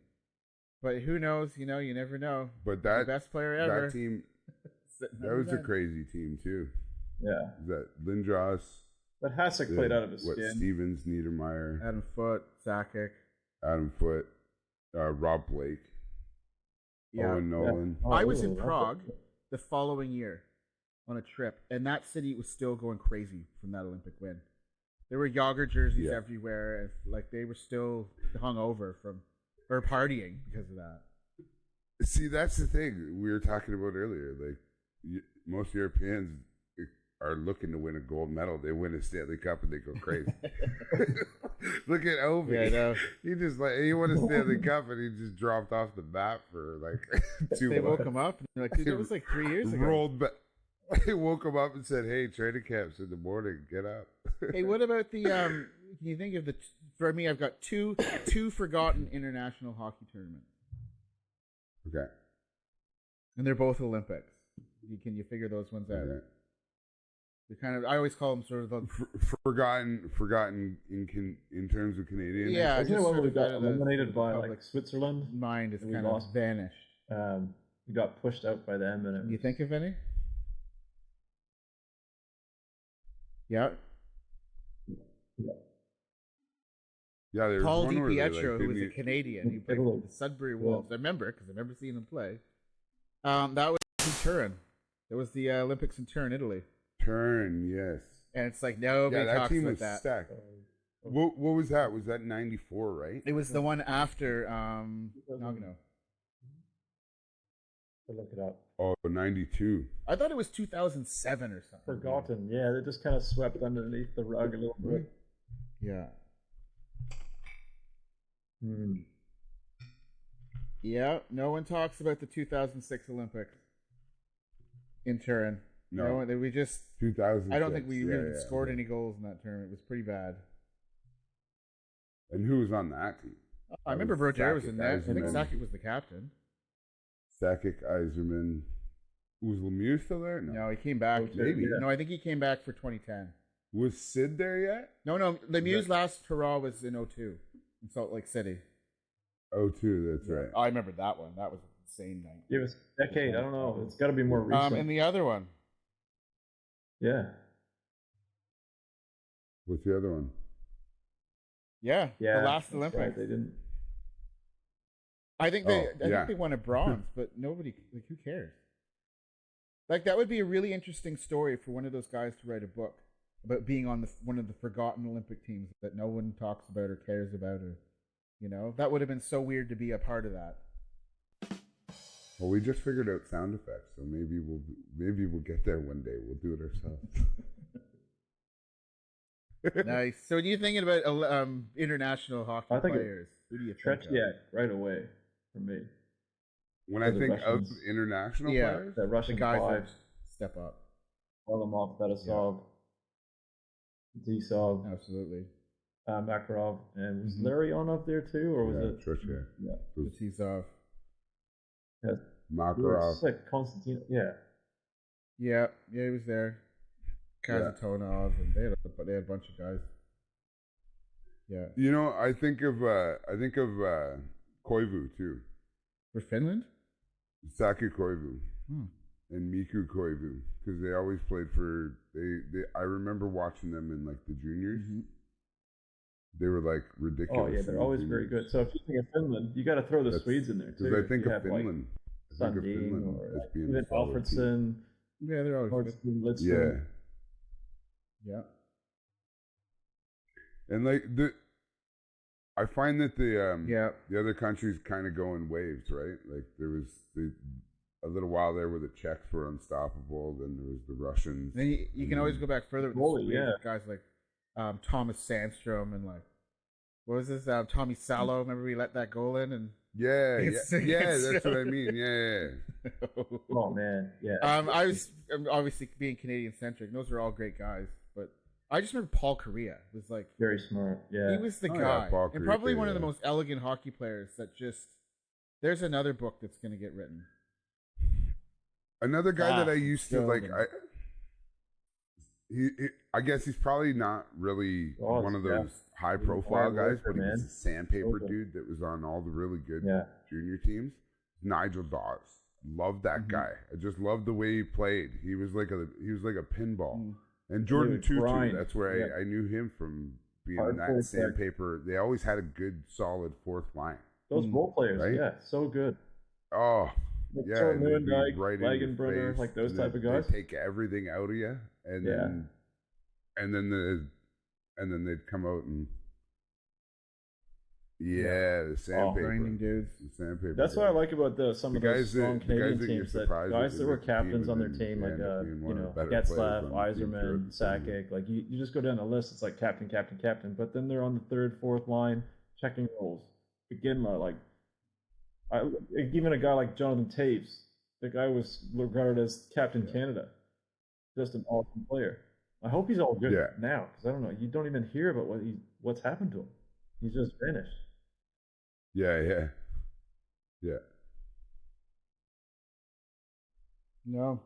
but who knows? You never know. But that the best player ever. That team, that was a crazy team too. Yeah. That Lindros. But Hasek played out of his skin. Stevens, Niedermeyer, Adam Foote, Sakic, Rob Blake, Owen Nolan. Yeah. I was in Prague the following year on a trip, and that city was still going crazy from that Olympic win. There were Yager jerseys everywhere, and like they were still hungover from or partying because of that. See, that's the thing we were talking about earlier. Like most Europeans are looking to win a gold medal. They win a Stanley Cup and they go crazy. Look at Ovi. Yeah, I know. He won a Stanley Cup and he just dropped off the map for like 2 months. They woke him up and they're like, dude, that was like 3 years ago. Rolled back. They woke him up and said, "Hey, training camps in the morning. Get up." Hey, what about the? Can you think of the? For me, I've got two forgotten international hockey tournaments. Okay. And they're both Olympics. Can you figure those ones out? Okay. They're kind of. I always call them sort of the forgotten in terms of Canadian. Yeah, Isn't it just when sort we of got out of the eliminated by public like Switzerland? mind is We kind lost. of vanished. We got pushed out by them, and it was, You think of any? Yeah. Yeah, there's Paul one where they, DiPietro, like, who was a didn't- Canadian, who played for the Sudbury Wolves. I remember because I remember seeing him play. That was in Turin. It was the Olympics in Turin, Italy. Turin, yes. And it's like nobody Yeah, that talks team about was that. stacked. What was that? Was that 94, right? It was the one after Nagano. Look it up. Oh, 92. I thought it was 2007 or something. Forgotten. Yeah, they just kind of swept underneath the rug a little bit. Yeah. Hmm. Yeah, no one talks about the 2006 Olympics in Turin. No. We just 2006. I don't think we even scored any goals in that tournament. It was pretty bad. And who was on that team? I remember Broder was in that. I think Eiserman. Sakic was the captain. Sakic, Iserman. Was Lemieux still there? No, he came back. Maybe. Yeah. No, I think he came back for 2010. Was Sid there yet? No. Lemieux's last hurrah was in 02 in Salt Lake City. 02, that's right. I remember that one. That was an insane night. It was a decade. I don't know. It's got to be more recent. And the other one. Yeah. What's the other one? Yeah. The last that's Olympics. right, they didn't. I think they won a bronze, but nobody, like, who cares? Like, that would be a really interesting story for one of those guys to write a book about being on one of the forgotten Olympic teams that no one talks about or cares about, or, you know, that would have been so weird to be a part of that. Well, we just figured out sound effects, so maybe we'll get there one day. We'll do it ourselves. Nice. So, what are you thinking about international hockey players? Who do you think of? Yeah, right away for me. When I think of international players, the Russian guys five, that step up. Varlamov, Fetisov, Zisov, Absolutely. Makarov, and was Larionov there too, or was it? Churchill. Yeah. Zisov. Yes. Makarov. Konstantin. Yeah. Yeah, he was there. Kazatonov, and they had a bunch of guys. Yeah. You know, I think of Koivu too. For Finland? Saki Koivu and Miku Koivu, because they always played for they. I remember watching them in, like, the juniors. Mm-hmm. They were, like, ridiculous. Oh yeah, they're always very good. So if you think of Finland, you got to throw the Swedes in there too. Because I think of Finland. I think of Finland as being even Alfredson. Yeah, they're always good. Yeah. And, like, I find that the other countries kind of go in waves, right? Like, there was a little while there where the Czechs were unstoppable. Then there was the Russians. Then you can always go back further with the Swedes, guys like Thomas Sandstrom and, like, what was this? Tommy Salo. Remember we let that goal in and that's what I mean. Yeah. Oh man, yeah. I was obviously being Canadian centric. Those are all great guys, but I just remember Paul Correa was like very smart. Yeah, he was the guy, Paul and Correa, probably one of the most elegant hockey players. That just there's another book that's going to get written. Another guy that I used to like. I guess he's probably not really one of those high-profile guys, but he was a sandpaper dude that was on all the really good junior teams. Nigel Dawes, loved that guy. I just loved the way he played. He was like a pinball. And Jordan Tutu, that's where I knew him from, being in that sandpaper. They always had a good, solid fourth line. Those role players, right? So good. Oh, yeah, Moondyke, right Wagenbrunner, like those type of guys. They take everything out of you, and then they'd come out and the sandpaper, grinding dudes. The sandpaper. That's what I like about some of those strong Canadian teams. That guys that were captains on their team, like Getzlaff, Iserman, Sakic. Like you just go down the list. It's like captain, but then they're on the third, fourth line checking roles. Ginla, like. Even a guy like Jonathan Taves, the guy was regarded as Captain Canada. Just an awesome player. I hope he's all good now, because I don't know. You don't even hear about what's happened to him. He's just vanished. Yeah. No.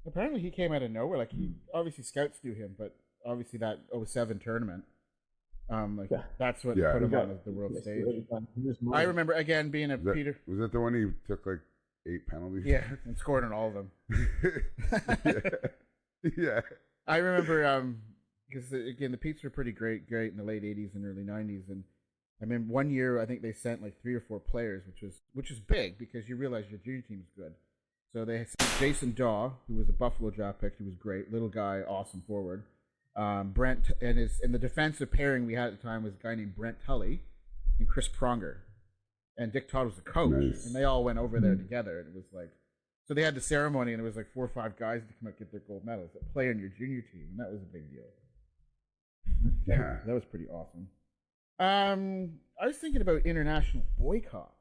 Apparently he came out of nowhere. Like, he obviously scouts knew him, but obviously that 07 tournament. That's what put him on the world stage. I remember again being Peter. Was that the one he took like 8 penalties? Yeah, and scored on all of them. Yeah. I remember because again, the Peeps were pretty great in the late '80s and early '90s, and I mean, one year I think they sent like 3 or 4 players, which is big because you realize your junior team is good. So they sent Jason Daw, who was a Buffalo draft pick, who was great, little guy, awesome forward. Brent and the defensive pairing we had at the time was a guy named Brent Tully and Chris Pronger, and Dick Todd was the coach, and they all went over there together, and it was like, so they had the ceremony, and it was like 4 or 5 guys to come out and get their gold medals that play on your junior team, and that was a big deal. Yeah, that was pretty awesome. I was thinking about international boycotts.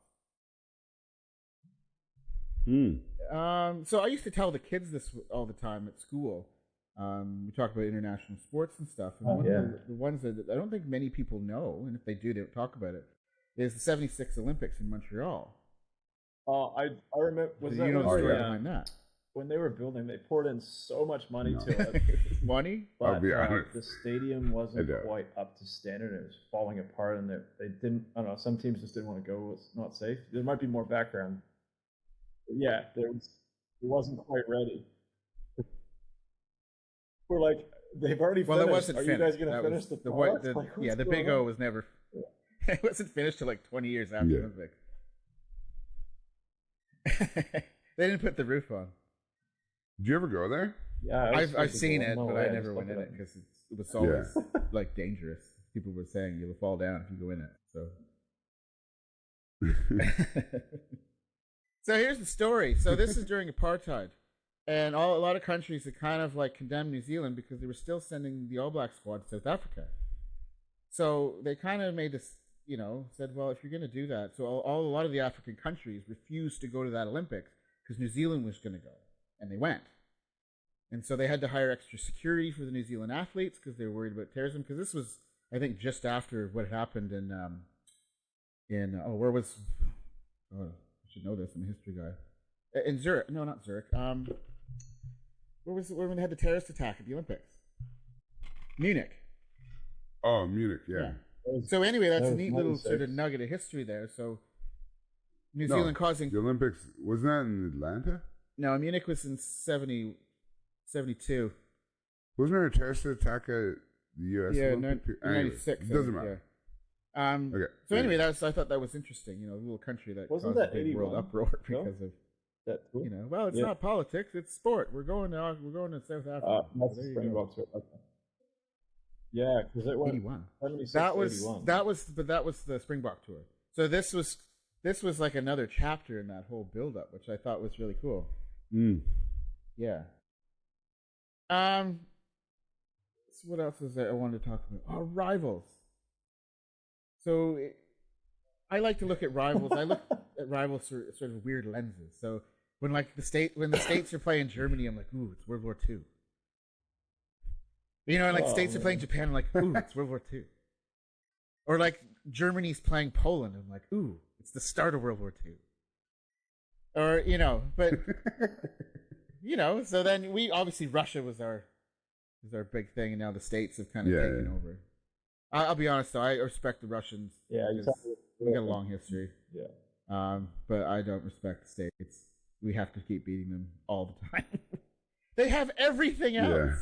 So I used to tell the kids this all the time at school. We talk about international sports and stuff. And one of the ones that I don't think many people know, and if they do, they don't talk about it, is the '76 Olympics in Montreal. I remember. Was that the story behind that? When they were building, they poured in so much money to it. Money? But I'll be honest. the stadium wasn't quite up to standard. It was falling apart, and they didn't. I don't know. Some teams just didn't want to go. It was not safe. There might be more background. But yeah, it wasn't quite ready. We're like, they've already finished. It wasn't finished. You guys going to finish the product? The Big O was never. It wasn't finished till like 20 years after the Olympics. They didn't put the roof on. Did you ever go there? Yeah, I've seen it, but I never went in it because it was always like dangerous. People were saying you'll fall down if you go in it. So, so here's the story. So this is during apartheid, and a lot of countries had kind of like condemned New Zealand because they were still sending the All Black squad to South Africa. So they kind of made this, said, well, if you're going to do that, so a lot of the African countries refused to go to that Olympics because New Zealand was going to go. And they went. And so they had to hire extra security for the New Zealand athletes because they were worried about terrorism. Because this was, I think, just after what happened in where was, I should know this, I'm a history guy. In Zurich. No, not Zurich. Where was it when they had the terrorist attack at the Olympics? Munich. Oh, Munich, yeah. So anyway, that's a neat little sort of nugget of history there. So New Zealand causing... The Olympics, wasn't that in Atlanta? No, Munich was in 72. Wasn't there a terrorist attack at the U.S.? Yeah, 96. It doesn't matter. Yeah. Okay. So anyway, I thought that was interesting. A little country that wasn't caused that a big world uproar because of that. Well, it's not politics; it's sport. We're going to South Africa. That's the Springboks. Yeah, because it went 81. 76, that was 81. that was the Springbok tour. So this was like another chapter in that whole build-up, which I thought was really cool. Yeah. So what else was there I wanted to talk about? Rivals. So I like to look at rivals. I look at rivals through sort of weird lenses. So when the States are playing Germany, I'm like, ooh, it's World War II. States are playing Japan, I'm like, ooh, it's World War II. Or like Germany's playing Poland, I'm like, ooh, it's the start of World War II. Or, but, so then obviously Russia was our big thing, and now the States have kind of taken over. I'll be honest, though, I respect the Russians. Yeah, we got a long history. Yeah. But I don't respect the States. We have to keep beating them all the time. They have everything else. Yeah.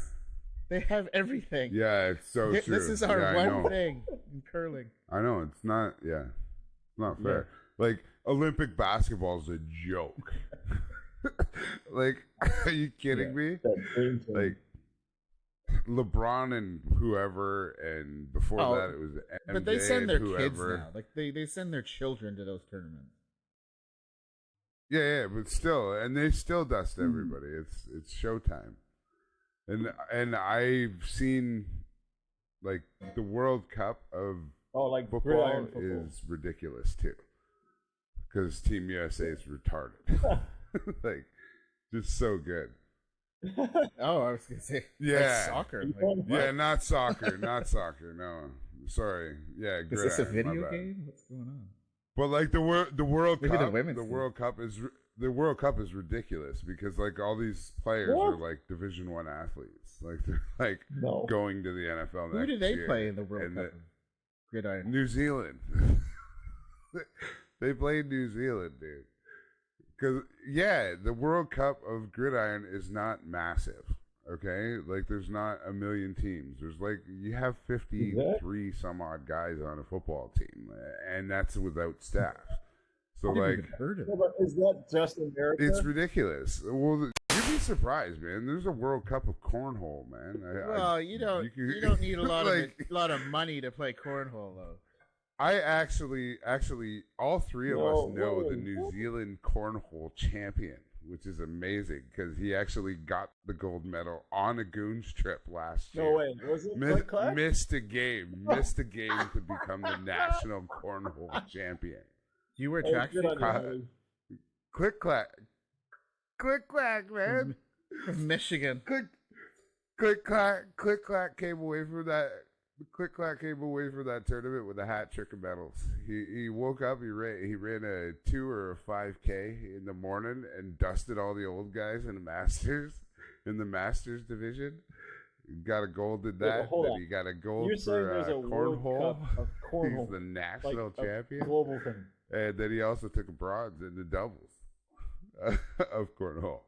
They have everything. Yeah, it's so true. This is our one thing in curling. I know, it's not, not fair. Yeah. Like, Olympic basketball is a joke. Like, are you kidding me? Like, LeBron and whoever, and before that it was MJ. But they send their kids now. Like, they send their children to those tournaments. Yeah, but still, and they still dust everybody. It's showtime. And I've seen, like, the World Cup of football is ridiculous too, because Team USA is retarded. Like, just so good. Oh, I was gonna say, like soccer. Not soccer, not soccer. No, sorry. Yeah, is this a video game? What's going on? But like the World Maybe Cup, the World Cup is ridiculous because like all these players are like Division I athletes. Like they're like going to the NFL. Who do they play in the World Cup? Gridiron. New Zealand. They played New Zealand, dude. Because the World Cup of Gridiron is not massive. Okay, like there's not a million teams. There's like you have 53 some odd guys on a football team, and that's without staff. So like, heard of Yeah, but is that just America? it's ridiculous. Well, you'd be surprised, man. There's a World Cup of cornhole, man. Well, you don't need a lot of money to play cornhole, though. I actually, all three of us know the New Zealand cornhole champion, which is amazing because he actually got the gold medal on a goons trip last year. No way. Was it missed a game to become the national cornhole champion. You wear tracksuit? Click clack, man. From Michigan. Click clack came away from that. Click clack came away from that tournament with a hat trick of medals. He woke up. He ran a 2 or a 5K in the morning and dusted all the old guys in the Masters division. He got a gold in that. Then he got a gold for cornhole. He's the national champion. Global thing. And then he also took a bronze in the doubles of cornhole.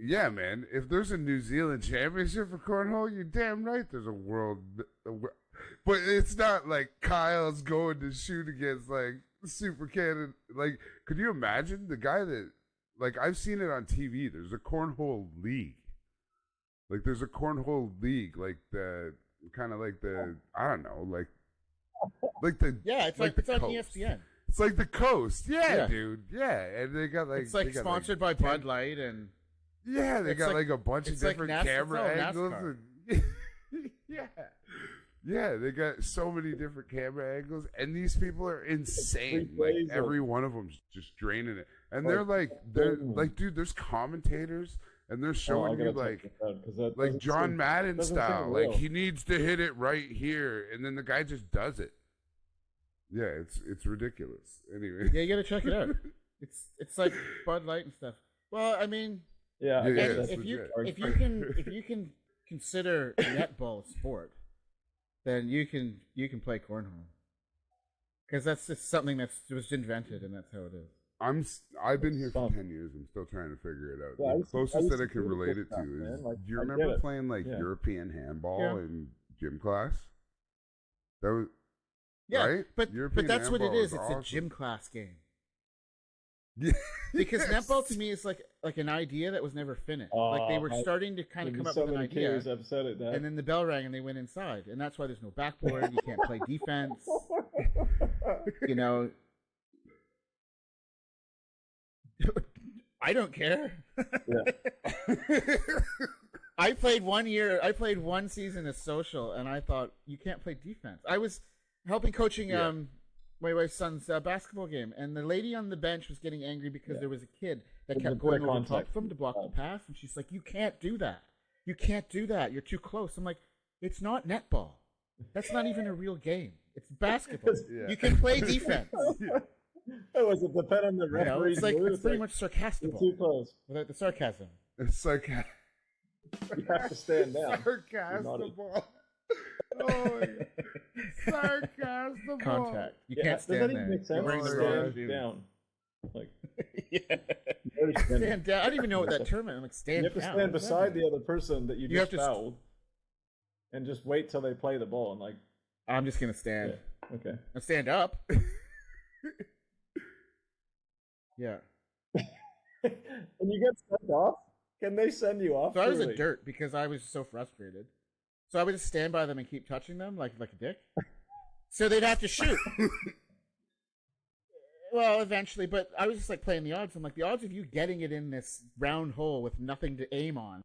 Yeah, man. If there's a New Zealand championship for cornhole, you're damn right there's a world. But it's not like Kyle's going to shoot against like Super Cannon. Like, could you imagine the guy that, like, I've seen it on TV. There's a cornhole league. Like, there's a cornhole league, like the kind of like the I don't know, like the it's on ESPN. It's like the coast, yeah, dude, yeah, and they got like it's like sponsored by Bud Light and. Yeah, they got like a bunch of different camera angles. And, yeah, they got so many different camera angles, and these people are insane. Like every one of them's just draining it, and they're like, dude, there's commentators, and they're showing you like John Madden style. Like he needs to hit it right here, and then the guy just does it. Yeah, it's ridiculous. Anyway, yeah, you gotta check it out. It's like Bud Light and stuff. Well, I mean. Yeah, if you can consider netball a sport, then you can play cornhole because that's just something that was invented and that's how it is. I've been here for 10 years. I'm still trying to figure it out. Yeah, the closest that I can relate it to is, do you remember playing like European handball in gym class? That was right? But that's what it is. It's awesome. A gym class game. Because netball to me is like an idea that was never finished. Like they were starting to kind of come up with an idea, and then the bell rang and they went inside, and that's why there's no backboard. You can't play defense. You know, I don't care. I played 1 year. I played one season of social, and I thought you can't play defense. I was helping coaching my wife's son's basketball game, and the lady on the bench was getting angry because there was a kid that kept going over top of him to block the pass, and she's like, "You can't do that. You can't do that. You're too close." I'm like, "It's not netball. That's not even a real game. It's basketball. You can play defense." It was a depend on the referee. It's pretty much sarcastic. Too close without the sarcasm. It's sarcastic. You have to stand down. Sarcastic. Oh my God. Sarcastic. Contact. You can't stand there. You bring the stand down. Like, stand down. I don't even know what that term is. I'm like, stand down. You have to stand beside the other person that you just fouled, and just wait till they play the ball. And like, I'm just gonna stand. Yeah. Okay. I'll stand up. Yeah. And you get sent off? Can they send you off? So I was a dirt because I was so frustrated. So I would just stand by them and keep touching them like a dick. So they'd have to shoot. Well, eventually, but I was just like playing the odds. I'm like, the odds of you getting it in this round hole with nothing to aim on,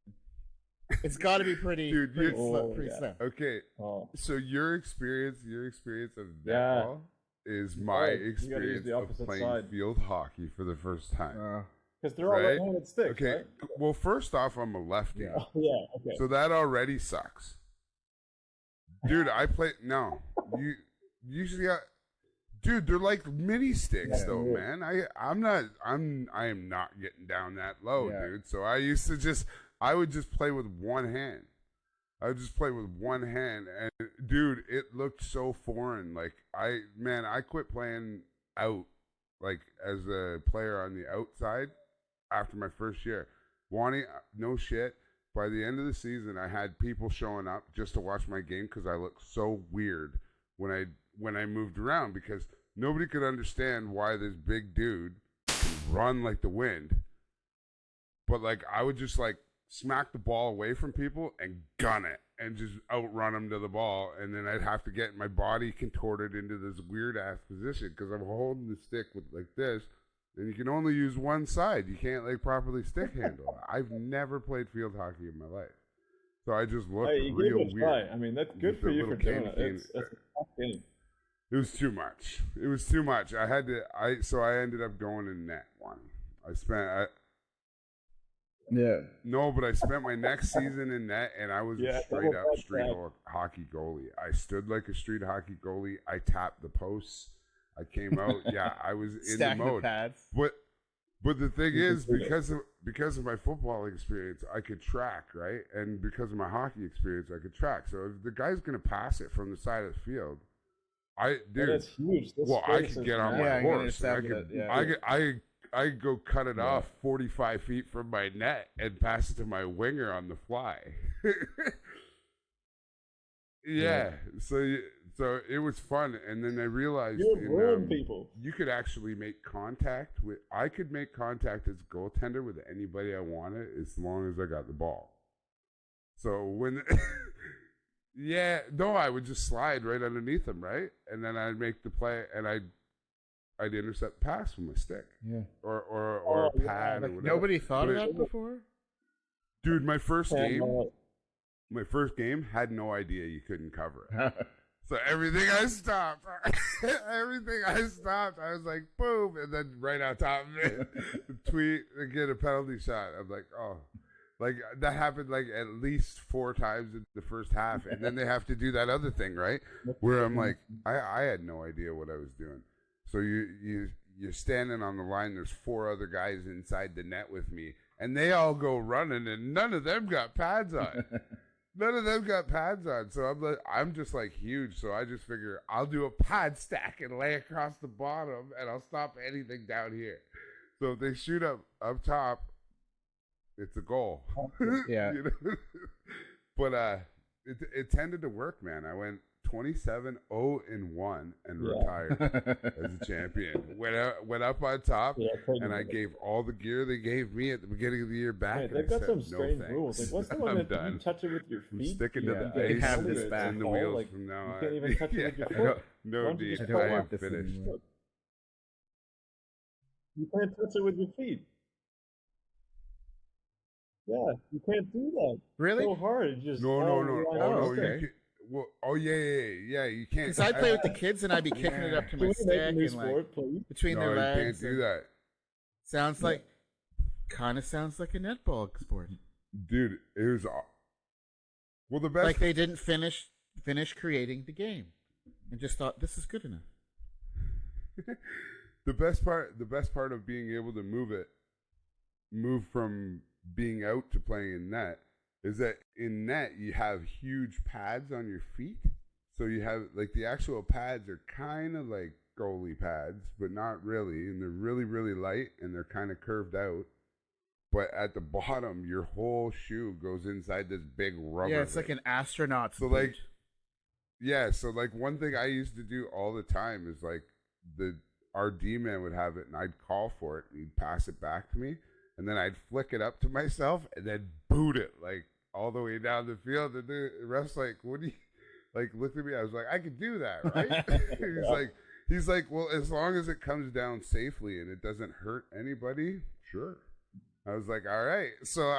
it's got to be pretty slim. Okay, so your experience of netball is my experience of playing field hockey for the first time. Because they're all right-handed sticks. Okay, right? Well, first off, I'm a lefty. Yeah. Okay. So that already sucks. Dude, I play you usually got, dude, they're like mini sticks though, man. I am not getting down that low, dude. So I would just play with one hand. I would just play with one hand, and dude, it looked so foreign. Like I quit playing out, like as a player on the outside, after my first year. Wanny, no shit. By the end of the season, I had people showing up just to watch my game because I looked so weird when I moved around, because nobody could understand why this big dude can run like the wind, but like I would just like smack the ball away from people and gun it and just outrun them to the ball, and then I'd have to get my body contorted into this weird ass position because I'm holding the stick with like this. And you can only use one side. You can't like properly stick handle. I've never played field hocky in my life, so I just looked real weird. Try. I mean, that's good for you for doing it. It's a tough game. It was too much. It was too much. I had to. So I ended up going in net one. No, but I spent my next season in net, and I was a straight up street hockey goalie. I stood like a street hockey goalie. I tapped the posts. I came out, I was in the mode. But the thing is, because of my football experience, I could track, right? And because of my hockey experience, I could track. So if the guy's gonna pass it from the side of the field, that's huge. I could get on my horse. I could go cut it off 45 feet from my net and pass it to my winger on the fly. So it was fun, and then I realized you could actually make contact with. I could make contact as a goaltender with anybody I wanted as long as I got the ball. So when, I would just slide right underneath them, right, and then I'd make the play, and I'd intercept the pass with my stick, or a pad, or whatever. Nobody thought of that before, dude. My first game had no idea you couldn't cover it. So everything I stopped, I was like, boom, and then right on top of it, tweet and get a penalty shot. I'm like, oh, like that happened like at least 4 times in the first half, and then they have to do that other thing, right? Where I'm like, I had no idea what I was doing. So you're standing on the line. There's 4 other guys inside the net with me, and they all go running, and none of them got pads on. So I'm just like huge. So I just figure I'll do a pad stack and lay across the bottom, and I'll stop anything down here. So if they shoot up top, it's a goal. Yeah. You know? But it tended to work, man. I went 27-0-1 and retired as a champion. Went up on top, and I gave all the gear they gave me at the beginning of the year back. Right, they've got some strange rules. Like, what's the one that you touch it with your feet? I'm sticking to the base and the wheels like, from now on. You can't even touch it with your foot. No, dude, I am finished. You can't touch it with your feet. Yeah, you can't do that. Really? It's so hard. It just no. Okay. You can't. Because I play with the kids and I'd be kicking it up to my stick and like between their legs. You can't do that. Sounds like a netball sport, dude. It was the best. Like they didn't finish creating the game and just thought this is good enough. The best part of being able to move from being out to playing in net is that in net you have huge pads on your feet. So you have like the actual pads are kind of like goalie pads, but not really, and they're really, really light and they're kind of curved out. But at the bottom, your whole shoe goes inside this big rubber. Yeah, it's like an astronaut's boot. So like one thing I used to do all the time is like our D-man would have it and I'd call for it and he'd pass it back to me. And then I'd flick it up to myself and then boot it like all the way down the field. And the ref's like, "What do you like?" Looked at me. I was like, "I could do that, right?" He's like, "Well, as long as it comes down safely and it doesn't hurt anybody, sure." I was like, "All right." So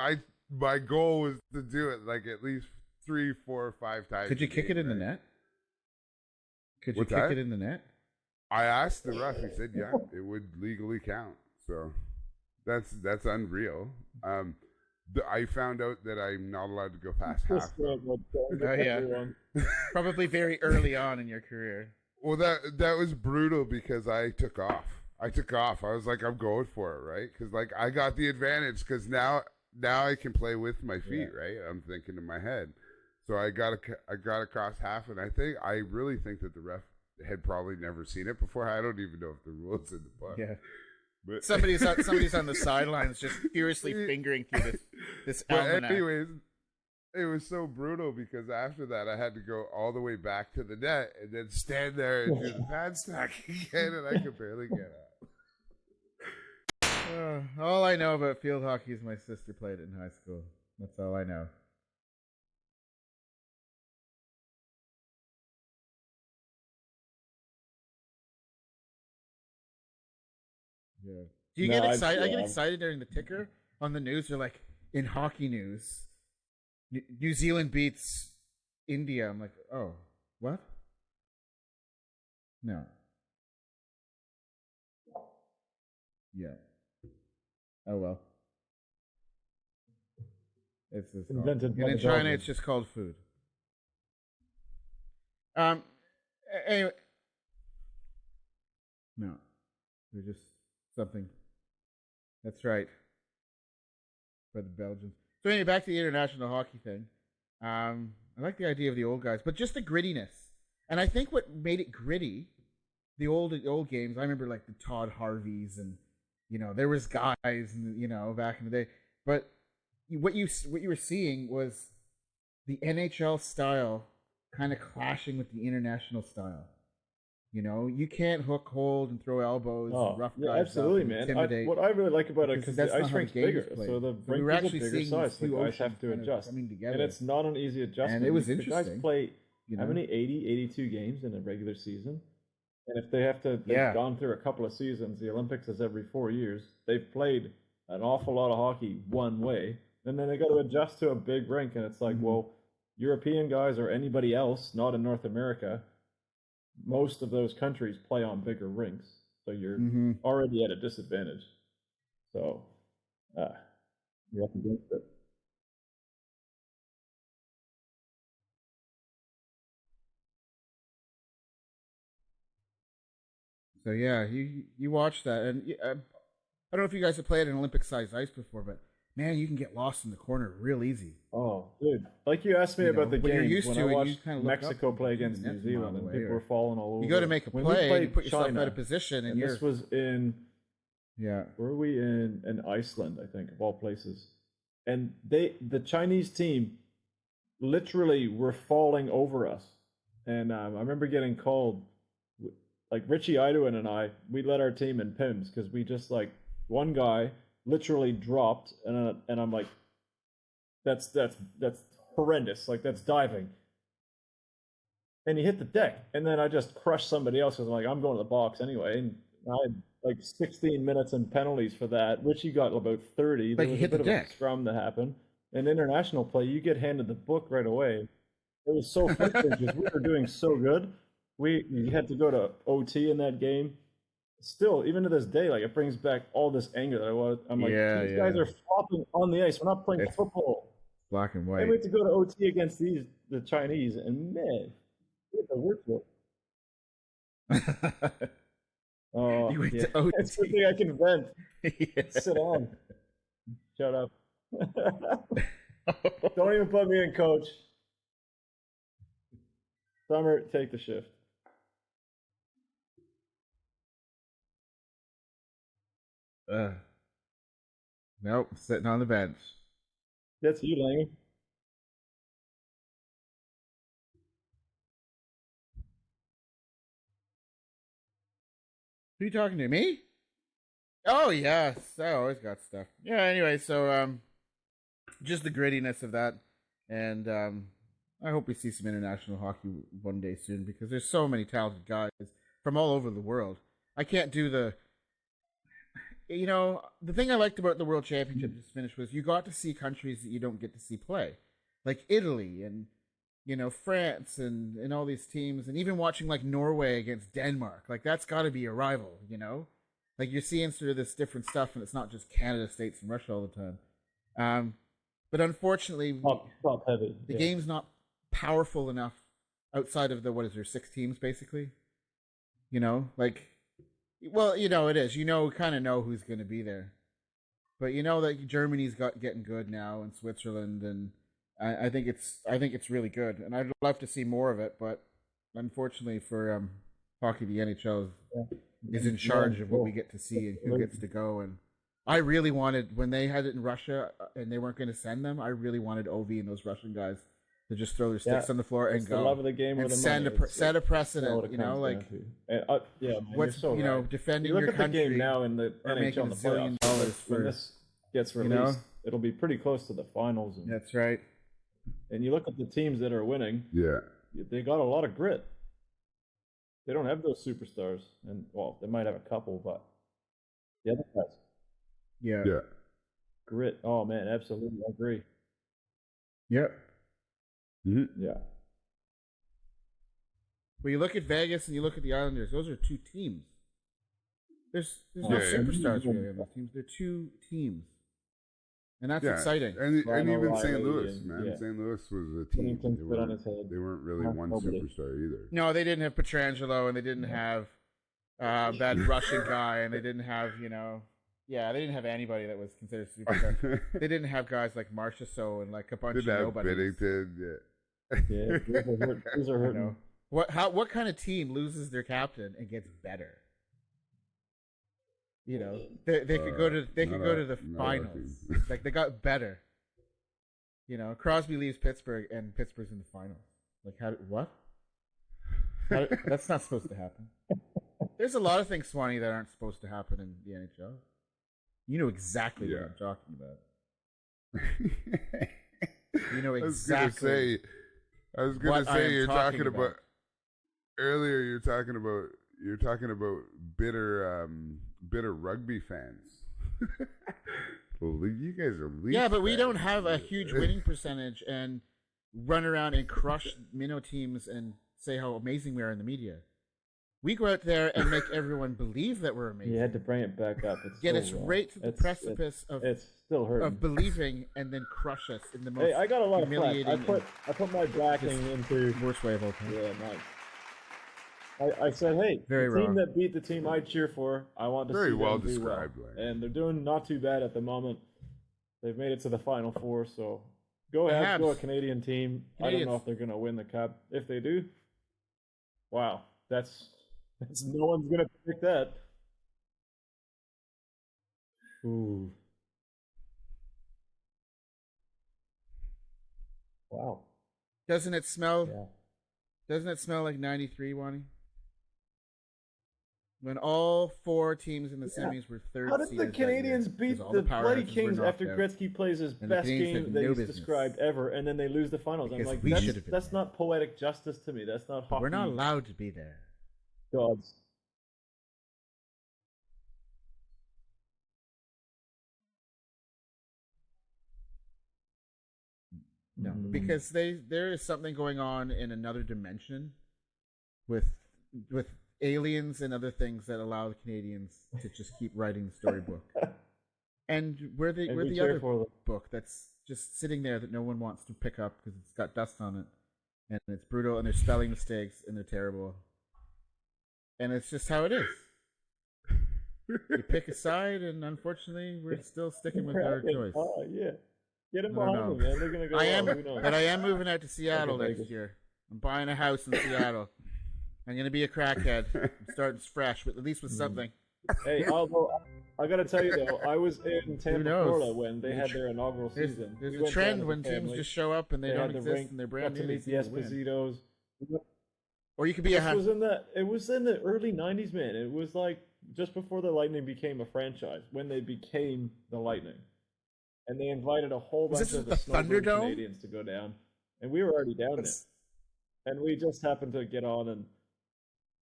my goal was to do it like at least 3, 4, 5 times. Could you kick it in the net? Could you kick it in the net? I asked the ref. He said, "Yeah, it would legally count." So. That's unreal. I found out that I'm not allowed to go past half. Probably very early on in your career. Well, that was brutal because I took off. I was like, I'm going for it, right? Because like I got the advantage because now I can play with my feet, right? I'm thinking in my head. So I got across half, and I really think that the ref had probably never seen it before. I don't even know if the rules in the book. Yeah. But somebody's on the sidelines just furiously fingering through this but almanac. anyways, it was so brutal because after that I had to go all the way back to the net and then stand there and do the pad stack again, and I could barely get up. All I know about field hockey is my sister played it in high school. That's all I know. Yeah. Do you get excited? I get excited during the ticker on the news. They're like, in hockey news, New Zealand beats India. I'm like, oh, what? No. Yeah. Oh well. It's just invented. And in China, it's just called food. Anyway, no, they're just something. That's right. For the Belgians. So anyway, back to the international hockey thing. I like the idea of the old guys, but just the grittiness. And I think what made it gritty, the old games. I remember like the Todd Harveys, and there was guys, and back in the day. But what you were seeing was the NHL style kind of clashing with the international style. You can't hook, hold, and throw elbows and rough guys. Absolutely, man. What I really like about it, because the ice rink's bigger, so the rink is a bigger size, so guys have to adjust. And it's not an easy adjustment. And it was interesting. The guys play, how many, 80, 82 games in a regular season? And if they have to, they've gone through a couple of seasons, the Olympics is every 4 years, they've played an awful lot of hockey one way, and then they got to adjust to a big rink, and it's like, well, European guys or anybody else, not in North America, most of those countries play on bigger rinks, so you're already at a disadvantage. So you're up against it. So yeah, you watch that, and I don't know if you guys have played an Olympic-sized ice before, but man, you can get lost in the corner real easy. Oh, dude! Like you asked me about the games when I watched Mexico play up, against New Zealand, and people were falling all over. You go to make a play, and you put yourself out of position, and this was in where were we in Iceland, I think, of all places, and the Chinese team literally were falling over us, and I remember getting called. Like Richie Idoin and I, we led our team in PIMS because we just one guy literally dropped, and I'm like, that's horrendous. Like, that's diving. And he hit the deck, and then I just crushed somebody else because I'm like, I'm going to the box anyway. And I had like 16 minutes and penalties for that. Richie got about 30. Like, he hit the deck. A scrum to happen. In international play, you get handed the book right away. It was so frustrating because we were doing so good. We had to go to OT in that game. Still, even to this day, like, it brings back all this anger that I'm like, these guys are flopping on the ice. We're not playing football. Black and white. And we had to go to OT against the Chinese, and man, we had to work for it. Oh, you went to OT. It's something I can vent. Sit down. Shut up. Don't even put me in, coach. Summer, take the shift. Nope, sitting on the bench. That's you, Langy. Who are you talking to? Me? Oh yes, I always got stuff. Yeah. Anyway, so just the grittiness of that, and I hope we see some international hockey one day soon because there's so many talented guys from all over the world. I can't do the thing I liked about the World Championship just finished was you got to see countries that you don't get to see play, like Italy and France and all these teams, and even watching like Norway against Denmark. Like, that's got to be a rival, like you're seeing sort of this different stuff, and it's not just Canada, States, and Russia all the time. But unfortunately, top heavy. The game's not powerful enough outside of the 6 teams basically. Well, it is. Kind of know who's going to be there. But that Germany's getting good now, and Switzerland, and I think it's really good, and I'd love to see more of it. But unfortunately for hockey, the NHL is is in charge of what we get to see and who gets to go. And I really wanted, when they had it in Russia and they weren't going to send them, I really wanted Ovi and those Russian guys to just throw their sticks on the floor and go. The love of the game and the set a precedent, you know, like and, man, what's so you know right. defending you your look country at the game now in the NHL in the playoffs. When this gets released, you know? It'll be pretty close to the finals. And, that's right. And you look at the teams that are winning. Yeah, they got a lot of grit. They don't have those superstars, and well, they might have a couple, but the other guys. Yeah. Grit. Oh man, absolutely, I agree. Yep. Mm-hmm. Yeah. Well, you look at Vegas and you look at the Islanders. Those are two teams. There's no superstars really on those teams. They're two teams, and that's exciting. And even St. Louis, man. St. Louis was a team. They weren't really one superstar either. No, they didn't have Pietrangelo, and they didn't have that Russian guy, and they didn't have they didn't have anybody that was considered superstar. They didn't have guys like Marchessault and like a bunch of nobodies. Biddington, those are hurting. You know, what kind of team loses their captain and gets better? You know, they could go to the finals. Like they got better. You know, Crosby leaves Pittsburgh and Pittsburgh's in the finals. Like what? That's not supposed to happen. There's a lot of things, Swanee, that aren't supposed to happen in the NHL. You know exactly what I'm talking about. You know exactly. I was gonna say you're talking about earlier. You're talking about bitter rugby fans. Well, you guys are but we don't have a huge winning percentage and run around and crush minnow teams and say how amazing we are in the media. We go out there and make everyone believe that we're amazing. You had to bring it back up. Get us right to the precipice of believing, and then crush us in the most I got a lot of humiliating. flack. I put my backing into worst way of all time. Yeah, nice. I said, hey, the team that beat the team I cheer for, I want to see them well do described. Well. And they're doing not too bad at the moment. They've made it to the Final Four, so go ahead, go a Canadian team. I don't know if they're going to win the cup. If they do, wow, that's no one's going to pick that. Ooh. Wow. Doesn't it smell? Yeah. Doesn't it smell like '93, Wani? When all four teams in the semis were third. How did the Canadians beat the bloody Kings after Gretzky plays his best game that he's described ever, and then they lose the finals? I'm like, that's not poetic justice to me. That's not hockey. We're not allowed to be there. Gods. No, because there is something going on in another dimension with aliens and other things that allow the Canadians to just keep writing the storybook. And we're the other book that's just sitting there that no one wants to pick up because it's got dust on it, and it's brutal, and there's spelling mistakes, and they're terrible. And it's just how it is. You pick a side, and unfortunately, we're still sticking with our choice. Oh, yeah. Get them behind me, man. They're going to go But I am moving out to Seattle next year. I'm buying a house in Seattle. I'm going to be a crackhead. I'm starting fresh, but at least with something. Hey, although I got to tell you, though, I was in Tampa, Florida when they had their inaugural season. There's a trend when teams just show up and they don't exist and they're brand new. To meet the Espositos. Or you could be It was in the early 90s, man. It was like just before the Lightning became a franchise, when they became the Lightning. And they invited a whole bunch of the Thunderdome Canadians to go down. And we were already down there. And we just happened to get on and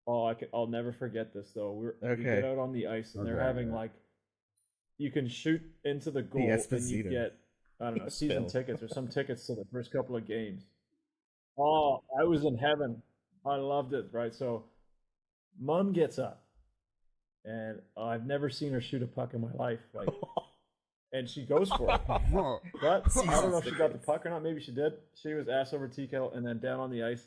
I'll never forget this though. We get out on the ice and they're having you can shoot into the goal and you get season tickets or some tickets to the first couple of games. Oh, I was in heaven. I loved it, right? So Mom gets up and I've never seen her shoot a puck in my life. And she goes for it. But I don't know if she got the puck or not. Maybe she did. She was ass over tea kettle and then down on the ice.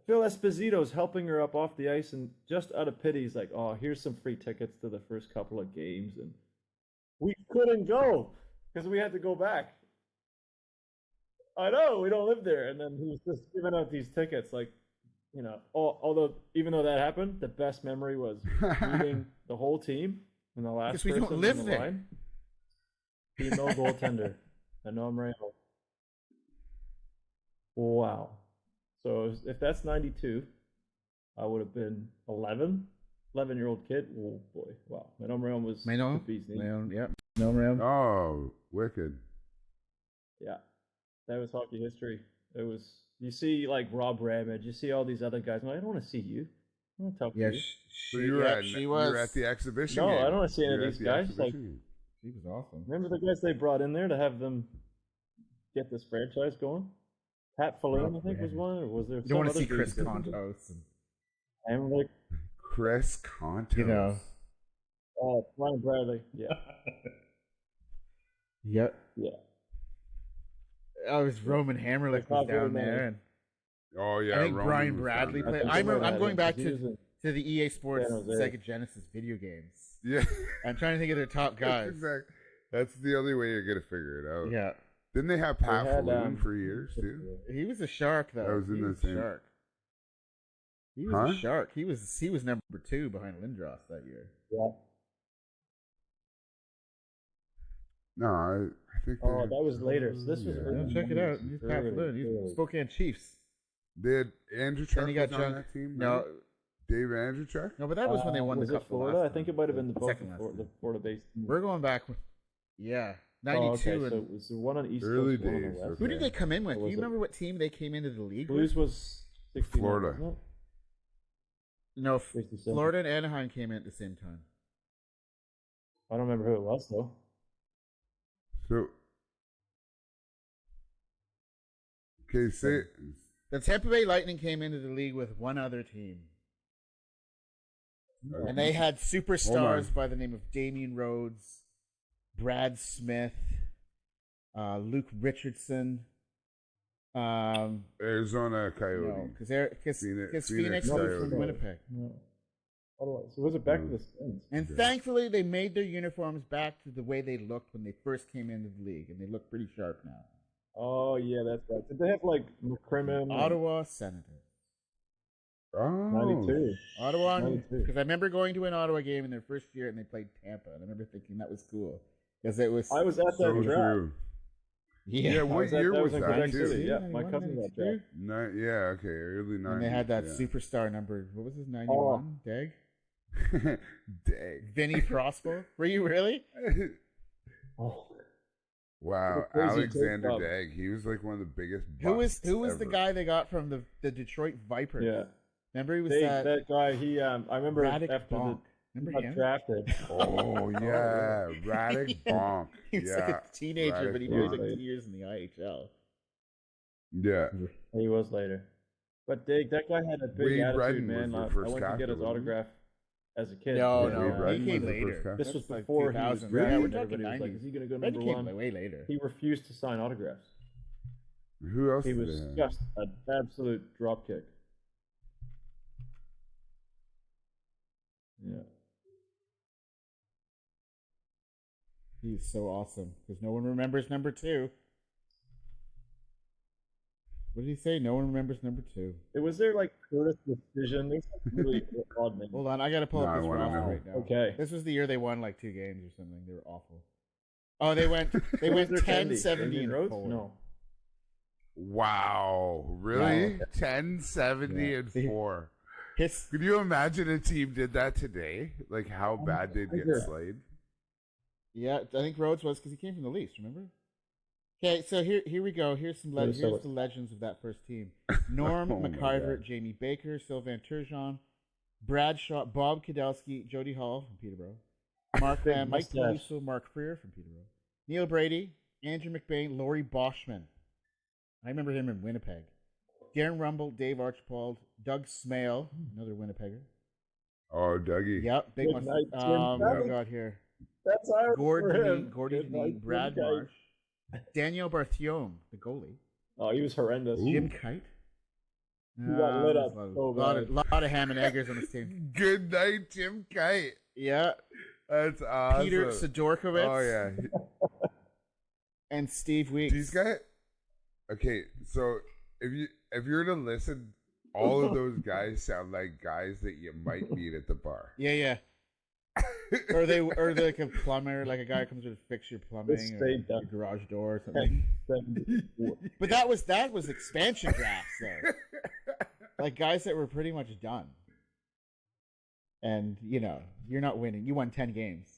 Phil Esposito's helping her up off the ice, and just out of pity, he's like, oh, here's some free tickets to the first couple of games. And we couldn't go because we had to go back. I know, we don't live there. And then he was just giving out these tickets. Like, although even though that happened, the best memory was meeting the whole team in the last Because we don't person live in the there. line. Female goaltender, NZIHL. Wow. So if that's 92, I would have been 11-year-old kid. Oh boy, wow. NZIHL was the bee's knees. Yeah. NZIHL. Oh, wicked. Yeah, that was hockey history. It was. You see, like Rob Ramage. You see all these other guys. I'm like, I don't want to see you. I don't talk to you. So you were at the exhibition No, game. I don't want to see any You of were these at the guys. Like, exhibition game. He was awesome. remember the guys they brought in there to have them get this franchise going? Pat Falloon, I think, was one. Or was there? You don't want to see dude Chris that- Kontos. I'm like, Chris Contos. You know. Ryan Bradley. Yeah, Yep. yeah. Oh, it was Roman Hammerlick was down there, and Oh yeah, I think Roman Brian was Bradley down played. there. I'm going back He was to in- the EA Sports San Jose. Sega Genesis video games. Yeah, I'm trying to think of their top guys. That's the only way you're gonna figure it out. Yeah, Didn't they have Pat had, Falloon for years too? he was a shark though. That was in he the was same- a shark. He was Huh? a shark. He was number 2 behind Lindros that year. Yeah. No, I think. Oh, that was later. So this was Yeah. early. Check it out. 90s. He's Pat Falloon. He's Early. Spokane Chiefs. They had Andrew Then Chuck you got was on John. that team. No, right? Dave Andrew Chuck. no, but that was when they won was the it cup. Florida? last I think time. it might have been the both Second last time. the Florida-based. We're going back. Yeah, 92. Oh, okay. and So it was the one on East Early Coast, one on the days, West. okay. who did they come in with? Or Do was you it- remember what team they came into the league Blues with? was 69, Florida. wasn't it? No, 67. Florida and Anaheim came in at the same time. I don't remember who it was though. So. Okay, say. The Tampa Bay Lightning came into the league with one other team. And they had superstars by the name of Damian Rhodes, Brad Smith, Luke Richardson. Arizona Coyote. No, because Phoenix Phoenix was Coyote. from Winnipeg. No. Otherwise, was it back to the Skins? And thankfully, they made their uniforms back to the way they looked when they first came into the league, and they look pretty sharp now. Oh yeah, that's right. Did they have like McCrimmon? Ottawa Senators. Oh. 92. Ottawa, 92. because I remember going to an Ottawa game in their first year, and they played Tampa, and I remember thinking that was cool because it was. I was at that So draft. true. Yeah, What year was in that, Quebec too? City. Yeah, my cousin got drafted. Yeah, okay, early 90s. and they had that yeah. superstar number. What was his 91? Dag? Dang. Vinny Prospo? Were you really? Oh, Wow, Crazy Alexander tape Dagg. He was like one of the biggest. Who was busts the ever. guy they got from the Detroit Vipers? yeah. Remember he was That guy. He. I remember Radic after Bonk. he Remember got him? drafted. Oh yeah, Radic Bonk. He was yeah, like a teenager, Radic but he was like Bonk. 2 years in the IHL. Yeah. He was later. But Dig, that guy had a big Wade attitude, Redden man. was I their first went to get captain, his wasn't he? autograph as a kid. No, Yeah, no, Wade Redden he came was the first later. captain. This That's was like before he was 2000. drafted. Yeah, we're and talking everybody was like, 90s. is he going to go Reddy number came one? way later. He refused to sign autographs. Who else? He did was they have? just an absolute dropkick. Yeah. He's so awesome because no one remembers number 2. What did he say? No one remembers number 2. It was there like Curtis Decision. There's some really odd names. Hold on, I gotta pull No, up I this wanna roster know. right now. Okay. This was the year they won like 2 games or something. They were awful. Oh, they went Was there 10, Candy? 70, Damian and Rhodes? 4. No. Wow, really? Wow. 10, 70, Yeah. and 4. His, Could you imagine a team did that today? Like how bad they'd get Yeah. slayed? yeah, I think Rhodes was because he came from the Leafs. Remember? Okay, so here we go. Here's some Here's here's the legends of that first team: Norm Oh my McIver, God. Jamie Baker, Sylvain Turgeon, Brad Shaw, Bob Kadowski, Jody Hall from Peterborough, Mark Big Mike mustache. Peluso, Mark Freer from Peterborough, Neil Brady, Andrew McBain, Laurie Boschman. I remember him in Winnipeg. Darren Rumble, Dave Archibald, Doug Smale, another Winnipegger. Oh, Dougie. Yep, big Good one. night, Jim. What do we got here? That's our Gordy, Good Deneen, night, Brad Jim Kite. Marsh, Daniel Barthiaume, the goalie, Oh, he was horrendous. Jim Kite. He got lit up A so lot of ham and eggers on this team. Good night, Jim Kite. Yeah, That's awesome. Peter Sidorkowitz. Oh yeah. And Steve Weeks. These guys. Okay, so if you were to listen all of those guys sound like guys that you might meet at the bar. Yeah. or they're like a plumber, like a guy comes to fix your plumbing or your garage door or something. But that was expansion drafts though. Like guys that were pretty much done. And you're not winning. You won 10 games.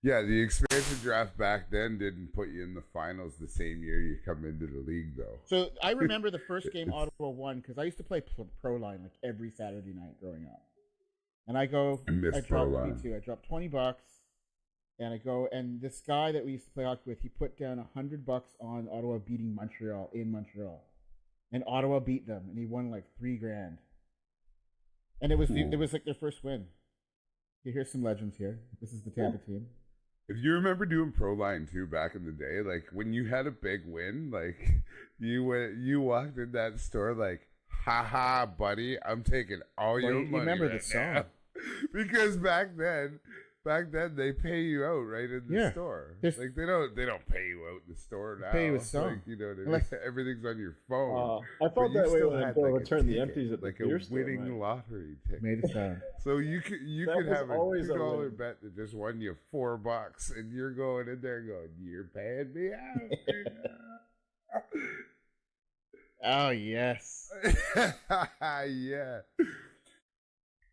Yeah, the expansion draft back then didn't put you in the finals the same year you come into the league, though. So I remember the first game Ottawa won because I used to play Pro Line like every Saturday night growing up. And I dropped $20, and I go, and this guy that we used to play hockey with, he put down $100 on Ottawa beating Montreal in Montreal, and Ottawa beat them, and he won like $3,000. And it was like their first win. Here's some legends here. This is the Tampa team. If you remember doing Pro Line too back in the day, like when you had a big win, like you walked in that store like, "Ha, buddy, I'm taking all your money." You remember the song? Now. Because back then they pay you out right in the store. Like they don't pay you out in the store now. Pay you a song. Like, everything's on your phone. I felt that way when I returned the empties at the beer store, winning lottery ticket. Made a sound. So you could have a $2 bet that just won you $4, and you're going in there going, "You're paying me out." Oh yes. Yeah.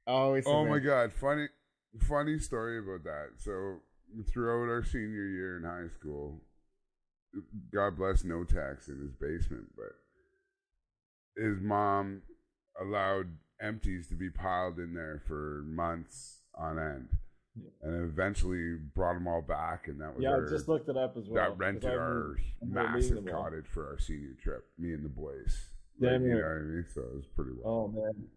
Always. Oh my God! Funny story about that. So throughout our senior year in high school, God bless no tax in his basement, but his mom allowed empties to be piled in there for months on end, and eventually brought them all back, and that was I just looked it up as well. That rented our massive cottage for our senior trip, me and the boys. You know what I mean? So it was pretty well. Oh man.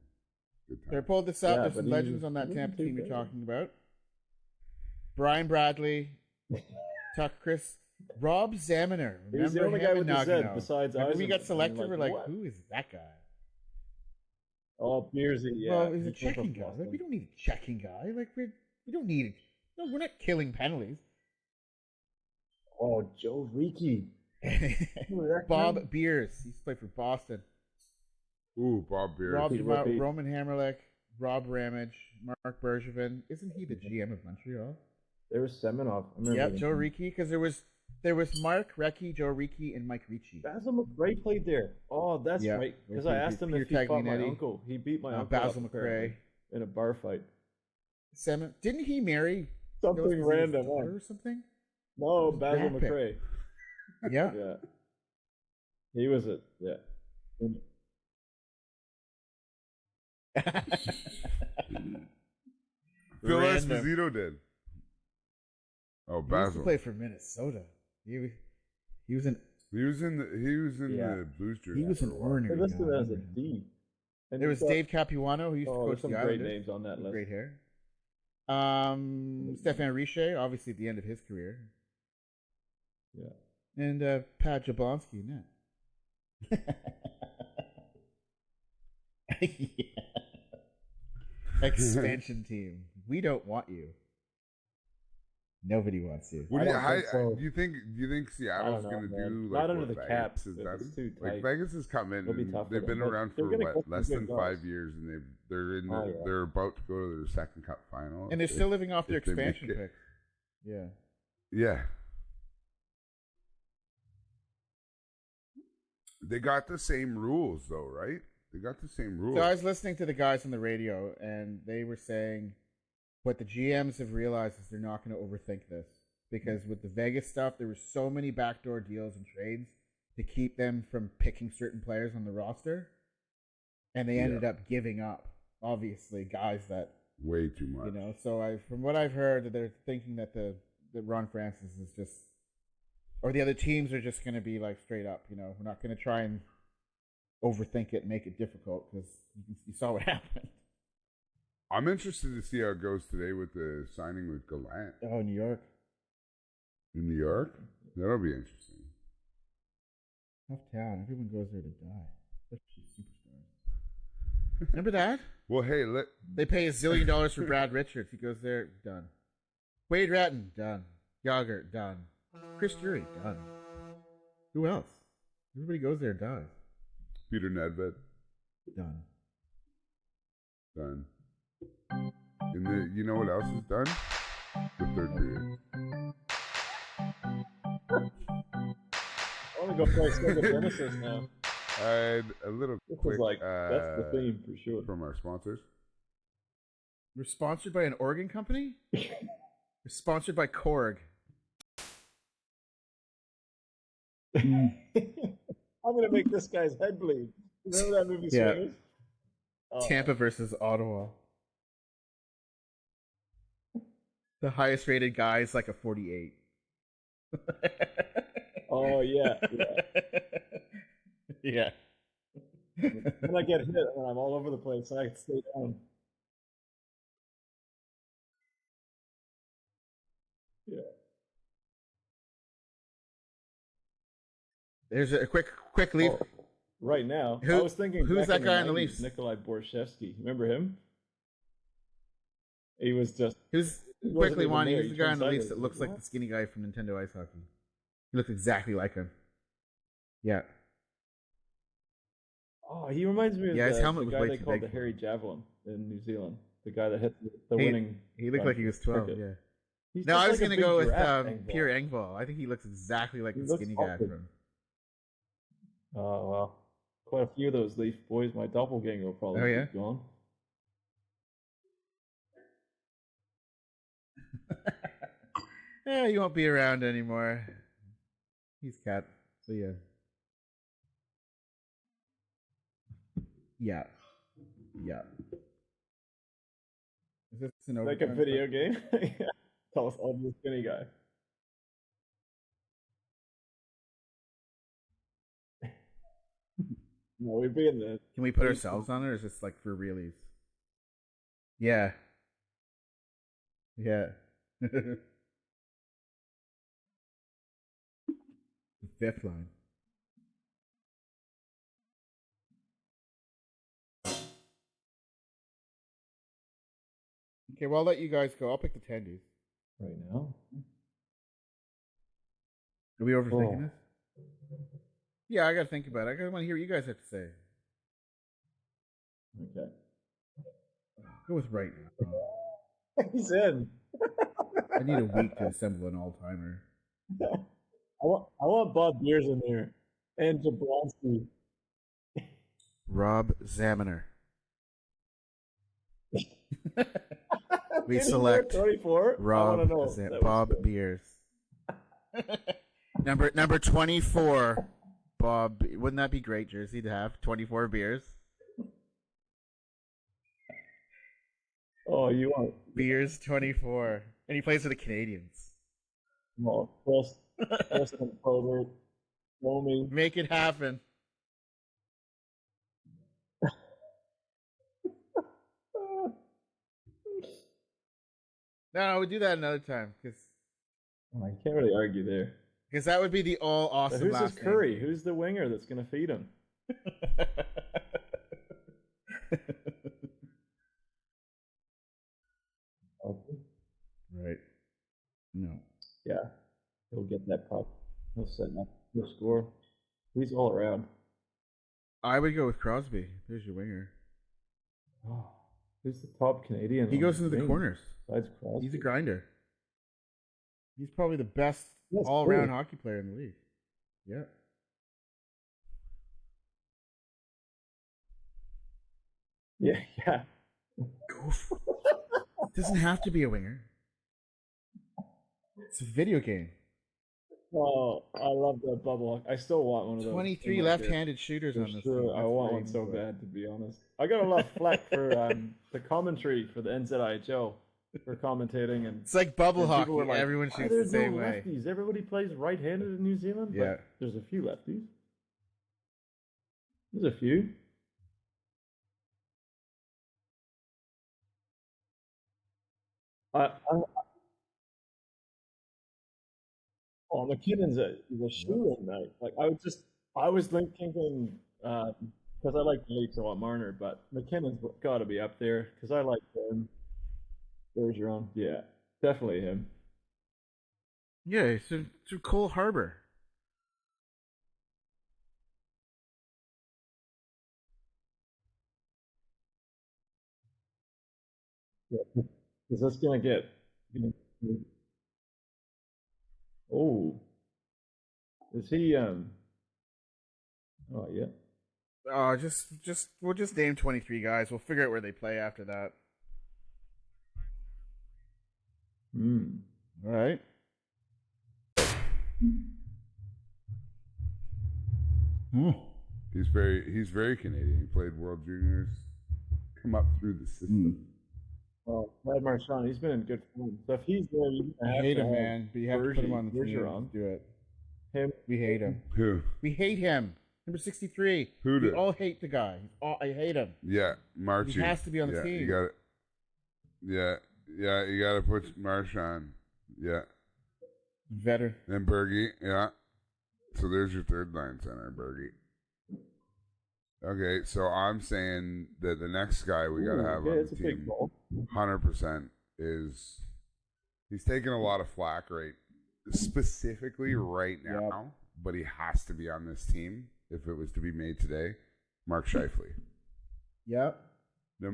I pulled this up. There's some legends on that Tampa team you're talking about. Brian Bradley, Chris, Rob Zaminer. He's the only guy with the Z besides Eisen. We got selected. We're like, who is that guy? Oh, Beersy, yeah. Well, he's a checking guy. Like, we don't need a checking guy. Like, we don't need it. No, we're not killing penalties. Oh, Joe Ricci. Bob Beers. He's played for Boston. Ooh, Bob Beers. Roman Hammerlich, Rob Ramage, Mark Bergevin. Isn't he the GM of Montreal? There was Semenov. Yep, Joe Ricci. Because there was Mark Recchi, Joe Ricci, and Mike Ricci. Basil McRae played there. Oh, that's right. Because I asked him if he fought my uncle. He beat my uncle. Basil McRae in a bar fight. Didn't he marry something random or something? No, Basil McRae. Yeah. Yeah. He was it. Yeah. Phil Esposito did. Oh, Basil. He used to play for Minnesota. He was in the Blues jersey. He was an ornery. They listed as a D. And there was Dave Capuano, who used to coach the Islanders. Great names on that list. Great hair. Stéphane Richer, obviously at the end of his career. Yeah. And Pat Jablonski, yeah. Yeah. Expansion team. We don't want you. Nobody wants you. Do you think Seattle's going to do like not under the cap? Like Vegas has come in. And they've been around for less than 5 years, and they're about to go to their second cup final. And they're still living off their expansion pick. Yeah. Yeah. They got the same rules, though, right? They got the same rules. So I was listening to the guys on the radio, and they were saying what the GMs have realized is they're not going to overthink this. Because with the Vegas stuff, there were so many backdoor deals and trades to keep them from picking certain players on the roster. And they ended up giving up, obviously, guys that... Way too much. So from what I've heard, they're thinking that that Ron Francis is just... Or the other teams are just going to be like straight up, we're not going to try and overthink it and make it difficult because you saw what happened. I'm interested to see how it goes today with the signing with Gallant. Oh, New York. In New York? That'll be interesting. Tough town. Everyone goes there to die. Especially superstars. Remember that? Well, hey, they pay $1 zillion for Brad Richards. He goes there, done. Wade Ratton, done. Yager, done. Chris Drury, done. Who else? Everybody goes there and dies. Peter Nedved. Done. Done. And you know what else is done? The third period. I want to go play Sega Genesis now. I had a little This quick is like, that's the theme for sure. from our sponsors. We're sponsored by an organ company? We're sponsored by Korg. I'm gonna make this guy's head bleed. Remember that movie Swingers? Tampa versus Ottawa. The highest rated guy is like a 48. Oh yeah. Yeah. When I get hit and I'm all over the place, I can stay down. Yeah. There's a quick leaf. Oh, right now, I was thinking, who's that guy on the 90s, Leafs? Nikolai Borshevsky. Remember him? He was just. Who's quickly one? He's the guy on the Leafs that looks like the skinny guy from Nintendo Ice Hockey. He looks exactly like him. Yeah. Oh, he reminds me of his helmet the was guy way they too called big. the Hairy Javelin in New Zealand. The guy that hit the winning. He looked like he was 12. cricket. Yeah. He's No, just I was like a gonna big go with giraffe, Engvall. Pierre Engvall. I think he looks exactly like He the looks skinny guy awkward. from. Oh well, quite a few of those Leaf boys. My doppelganger will probably Oh, yeah? keep going. Yeah, you won't be around anymore. He's cat. So yeah. Yeah. Yeah. Is this an Like a overtime video game. Yeah. Tell us all the skinny guy. No, we'd be in the. Can we put ourselves on it, or is this like for realies? Yeah. Yeah. The fifth line. Okay, well, I'll let you guys go. I'll pick the tendies. Right now. Are we overthinking Oh. this? Yeah, I gotta think about it. I want to hear what you guys have to say. Okay. Go with right now. He's in. I need a week to assemble an all-timer. I want Bob Beers in there and Jablonski. Rob Zaminer. We Did he select wear 24? Rob know. Bob Beers. number 24. Bob, wouldn't that be great jersey to have? 24 beers. Oh, you want Beers 24. And he plays for the Canadians. well, Preston Probert, Romy. Make it happen. No, we'll do that another time because I can't really argue there. that would be the all awesome. But who's last this Curry? Who's the winger that's going to feed him? Right. No. Yeah, he'll get that puck. He'll set up. He'll score. He's all around. I would go with Crosby. There's your winger. Oh, who's the top Canadian? He on goes into the wing corners. Besides Crosby. He's a grinder. He's probably the best That's all-around cool. hockey player in the league. Yeah. Yeah. Doesn't have to be a winger. It's a video game. Oh, I love that bubble. I still want one of those. 23 in my left-handed shooters For on this. sure, thing. I That's want way one so more. bad, to be honest. I got a lot of flack for the commentary for the NZIHL for commentating, and It's like bubble and hockey. people were like, Everyone "Why shoots there's the same no way. lefties? Everybody plays right-handed in New Zealand." But Yeah. there's a few lefties. There's a few. I Oh, McKinnon's a shooter night. Like I was thinking because I like the Leafs a lot, Marner, but McKinnon's got to be up there because I like him. Bergeron, yeah, definitely him. Yeah, it's through Cole Harbor. Yeah. Is this gonna get? Oh, is he? Oh yeah. We'll just name 23 guys. We'll figure out where they play after that. All right. He's very Canadian. He played World Juniors, come up through the system. Well, Brad Marchand, he's been in good form. So if he's there, you hate him, man. But you have to put him on the team. Do it. Him. We hate him. Who? We hate him. Number 63. Who did? We all hate the guy. I hate him. Yeah, Marchie. He has to be on the team. You got it. Yeah, you got to put Marchand. Yeah. Veteran. And Bergie, yeah. So there's your third line center, Bergie. Okay, so I'm saying that the next guy we got to have on the team, 100%, is he's taking a lot of flack specifically right now, but he has to be on this team if it was to be made today. Mark Scheifele. Yep. No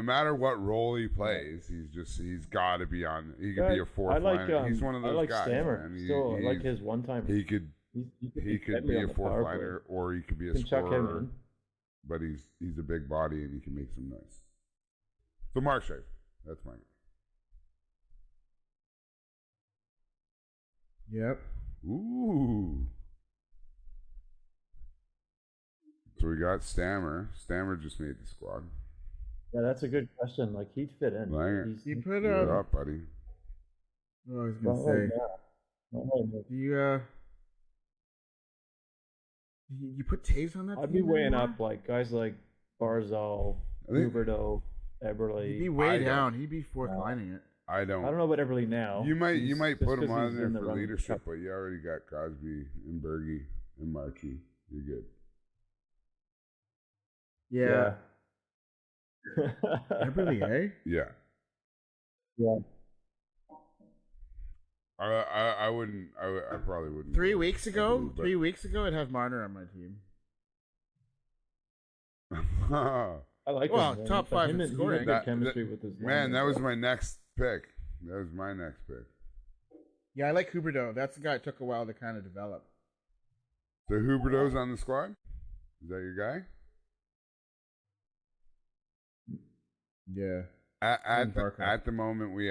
matter what role he plays, he's got to be on. He could be a fourth liner. He's one of those guys. Stammer. I like his one timer. He could be a fourth liner, or he could be a scorer. But he's a big body and he can make some noise. So Mark Scheifele, that's mine. Yep. Ooh. So we got Stammer. Stammer just made the squad. Yeah, that's a good question. Like he'd fit in. He put up, buddy. What I was gonna say. You put Taves on that? I'd be weighing up like guys like Barzal, Huberdeau, Eberle. He'd be way down. He'd be fourth lining it. I don't know about Eberle now. You might put him on there for leadership, but you already got Crosby and Bergie and Marchie. You're good. Yeah. Eberle, eh? Yeah. Yeah. I wouldn't. I probably wouldn't. 3 weeks ago, I'd have Marner on my team. I like him. Well, man. top five in scoring. Good chemistry with his man, that was my next pick. That was my next pick. Yeah, I like Huberdeau. That's the guy it took a while to kind of develop. So Huberdeau's on the squad? Is that your guy? Yeah. At the moment we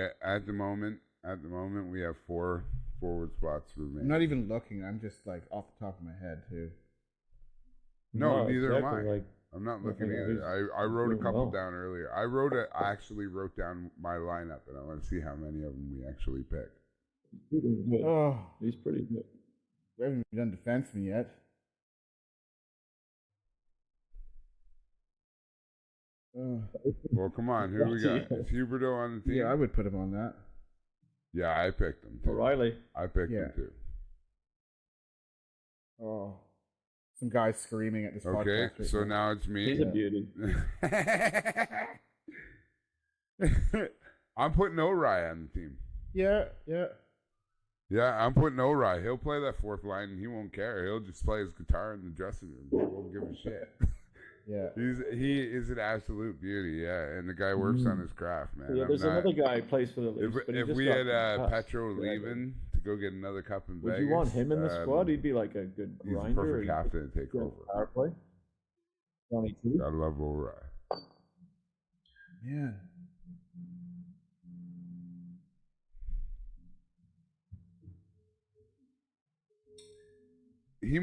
have 4 forward spots remaining. I'm not even looking. I'm just like off the top of my head too. No, neither am I. I'm not looking either. I wrote a couple down earlier. I actually wrote down my lineup, and I want to see how many of them we actually picked. He's pretty good. We haven't done defenseman yet. Well, come on. Who we got? Is Huberdeau on the team? Yeah, I would put him on that. Yeah, I picked him too. O'Reilly. I picked him too. Oh. Some guys screaming at this podcast. Okay, so now it's me. He's a beauty. I'm putting O'Reilly on the team. Yeah. Yeah, I'm putting O'Reilly. He'll play that fourth line and he won't care. He'll just play his guitar in the dressing room. He won't give a shit. Yeah. He is an absolute beauty, yeah. And the guy works on his craft, man. Yeah, there's another guy who plays for the Leafs. If we had Petro leaving to go get another cup in Vegas. Would you want him in the squad? He'd be like a good grinder. He's a perfect captain to take over. Power play. 22. Gotta love O'Reilly. Yeah. He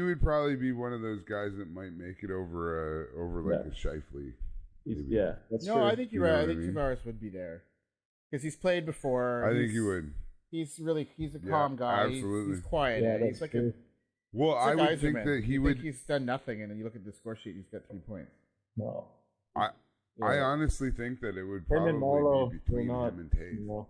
would probably be one of those guys that might make it over a Scheifele. Yeah, that's true. No, I think you're right. I think Tavares would be there because he's played before. I think he would. He's a calm guy. Absolutely, he's quiet. Yeah, he's like true. I would think that he would. He's done nothing, and then you look at the score sheet. He's got 3 points. No, I honestly think that it would probably be between him and Taves. No.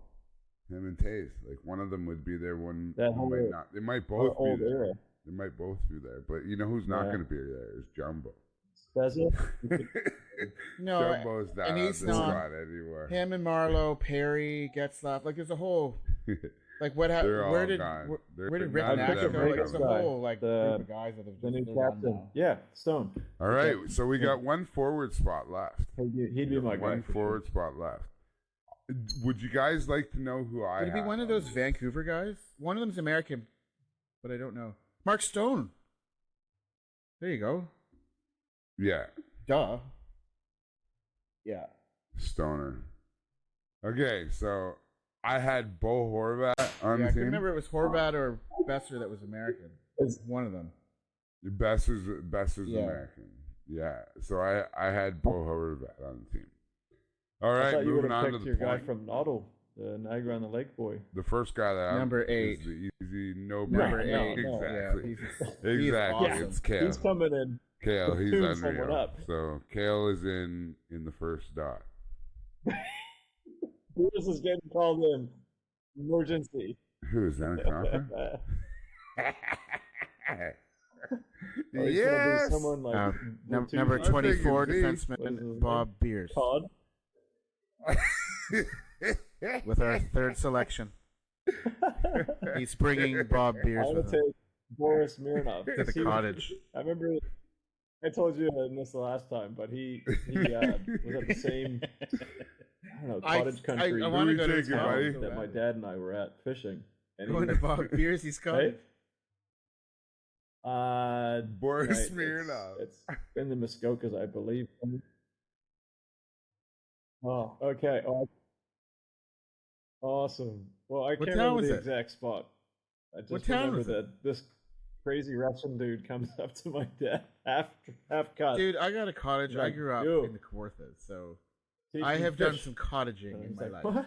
Him and Taves, like one of them would be there. One might not. They might both be there. Era. They might both be there. But you know who's not going to be there is Jumbo. Spezia? No, Jumbo's not and on he's the not squad anymore. Him and Marlowe, Perry, Getzlaff, like there's a whole Like what? They're all Where did gone. where did They're Rick none I of Nash picked them go? a are Like it's a coming. whole like the group of guys that have the new just they're gone captain. now. Yeah, Stone. All right, so we got one forward spot left. He'd be my guy. One for forward spot left. Would you guys like to know who I Would it be have one of on those this? Vancouver guys? One of them's American, but I don't know. Mark Stone. There you go. Yeah, Duh. Yeah. Stoner. Okay, so I had Bo Horvat on Yeah, I the can team. remember it was Horvat or Besser that was American. It's- One of them. Best is Yeah. American. Yeah, so I had Bo Horvat on the team. All I right, thought you would moving have on to picked the your guy point. from Noddle, the Niagara on the Lake boy. The first guy that Number is 8. the easy no Number brainer. eight. No, Exactly. Yeah, Exactly. he's awesome. It's Kale. He's coming in. Kale, he's Tune someone unreal. up. So Kale is in the first dot. Bruce is getting called in. Emergency. Who is that? Or he's gonna be Yes. someone like Number I think 24 it's me. What is defenseman his Bob Beers Todd. with our third selection. He's bringing Bob Beers I'm with gonna him take Boris Mironov. to the He- cottage. I remember I told you this the last time, but he was at the same I don't know cottage country I want to go to Who we his taking, house buddy? so that my bad. dad and I were at fishing. And Going to Bob Beers, he's coming. Boris right, Smirnov. It's in the Muskokas, I believe. Oh, okay. Oh, awesome. Well, I What can't town remember was the it? exact spot. I just What town remember was it? that this crazy Russian dude comes up to my dad, half cut. Dude, I got a cottage. He's I like, grew up "Yo." in the Kawarthas, so Teach I me have done fish. some cottaging And in he's my like, life. "What?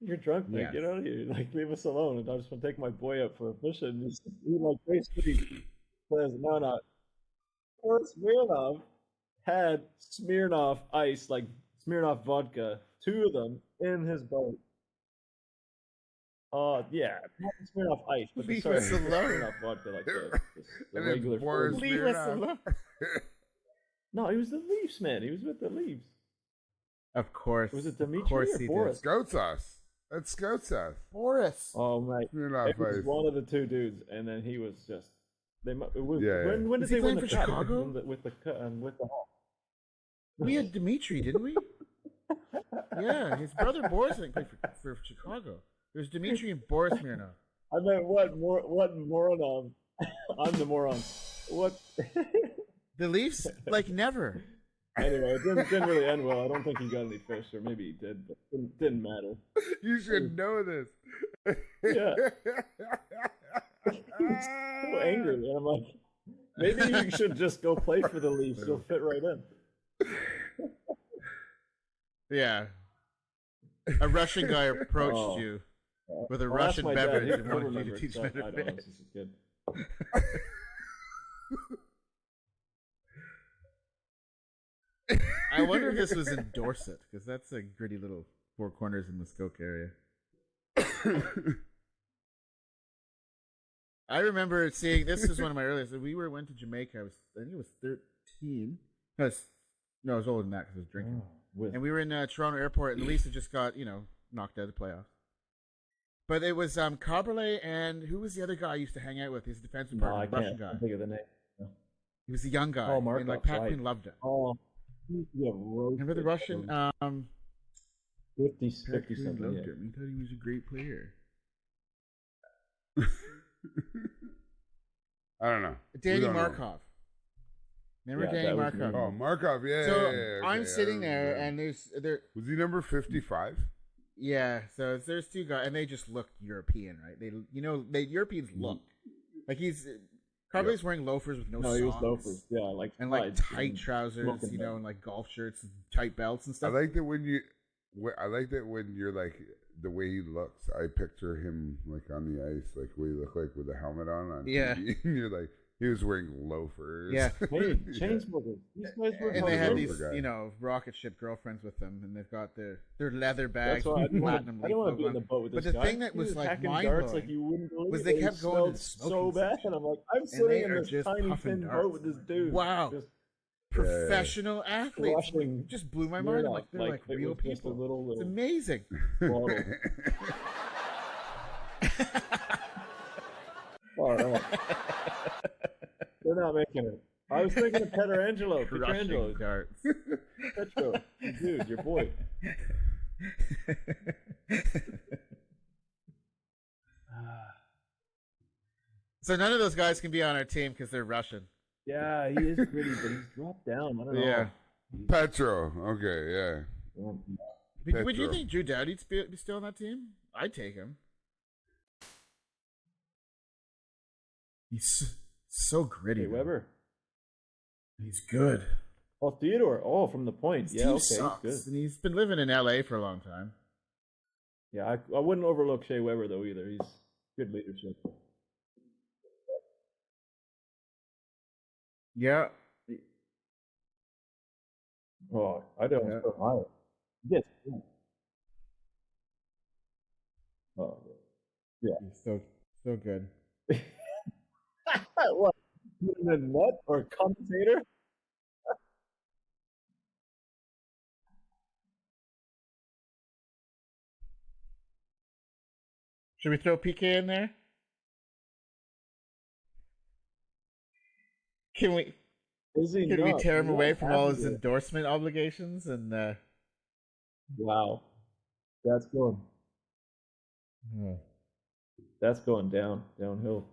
You're drunk, man. Yes. Get out of here. Like, leave us alone." And I just want to take my boy out for a fish. And he like basically says, no. Boris Smirnov had Smirnoff ice, like Smirnoff vodka, 2 of them in his boat. Yeah, not Smirnoff ice, but Leave sorry, us alone. Smirnoff vodka, like the And regular. it's Boris form. Leave us Smirnov. alone. No, he was the Leafs man. He was with the Leafs. Of course. Was it Of Dimitri course or he Boris? did. Scout sauce. That's scout sauce. Boris. Oh my! Smirnov It was ice. one of the 2 dudes, and then he was just. It was, Yeah, yeah. when Was did he they win playing the for cup? Chicago? With the Hawks. We had Dimitri, didn't we? Yeah, his brother Boris I think played for Chicago. There's Dimitri and Boris Smirnov. I meant what moron? I'm the moron. What? The Leafs, like never. Anyway, it didn't really end well. I don't think he got any fish, or maybe he did, but it didn't matter. You should know this. Yeah. He's so angry, and I'm like, maybe you should just go play for the Leafs. You'll fit right in. Yeah. A Russian guy approached Oh. you with a I'll Russian ask my dad. beverage and He'll wanted you remember to teach it, him so how I to don't know, fish. this is good. I wonder if this was in Dorset, because that's a gritty little Four Corners in Muskoka area. I remember seeing, this is one of my earliest, we went to Jamaica, I think it was 13. No, I was older than that because I was drinking. And we were in Toronto Airport, and Lisa just got, knocked out of the playoffs. But it was Caberlet, and who was the other guy I used to hang out with? He's a defensive No, partner, I Russian can't guy. think of the name. He was a young guy. Oh, Markov, and like Pat right. Quinn loved him. Oh, yeah, Remember the Russian? 50 Pat Quinn something. loved Yeah. him. He thought he was a great player. I don't know. Danny We don't know. Markov. Remember Yeah, Danny that was Markov? me. Oh, Markov, yeah. So yeah, I'm okay, sitting I there, remember. and there. Was he number 55? Yeah, so there's 2 guys, and they just look European, right? They Europeans look like he's. Carberlet's wearing loafers with no No, socks. he was loafers. Yeah, like And like slides tight and trousers, smoking and like golf shirts and tight belts and I stuff. like that when you're like the way he looks. I picture him like on the ice, like what he look like with a helmet on Yeah. TV. And you're like, he was wearing loafers. Yeah. Hey, chain smokers. These guys were And they had probably- these, guy. rocket ship girlfriends with them, and they've got their leather That's bags why I with didn't want platinum to be leaf in the logo on. boat with But this the guy. thing that He was, like, hacking mind-blowing darts like you wouldn't believe was it. they He kept going and smelled so smoking bad, some and I'm like, I'm they sitting in are this just tiny puffing thin darts. boat with this dude. Wow. Just Professional athletes. crushing Just blew my mind. I'm like, they're like it real was just a people. little It's amazing. bottle. All right. They're not making it. I was thinking of Pietrangelo. Crushing darts. Petro. Dude, your boy. So none of those guys can be on our team because they're Russian. Yeah, he is pretty, but he's dropped down. I don't know. Yeah. Petro. Okay, yeah. Would you think Drew Doughty'd be still on that team? I'd take him. He's so gritty. Hey, Weber. He's good. Oh, Theodore. Oh, from the point. His yeah, okay, sucks. he's good. And he's been living in LA for a long time. Yeah, I wouldn't overlook Shea Weber, though, either. He's good leadership. Yeah. Oh, I don't know so high. Yes. Oh, yeah. He's so good. What? In the net or commentator? Should we throw PK in there? Can we tear him away from all his endorsement obligations and Wow. That's going downhill.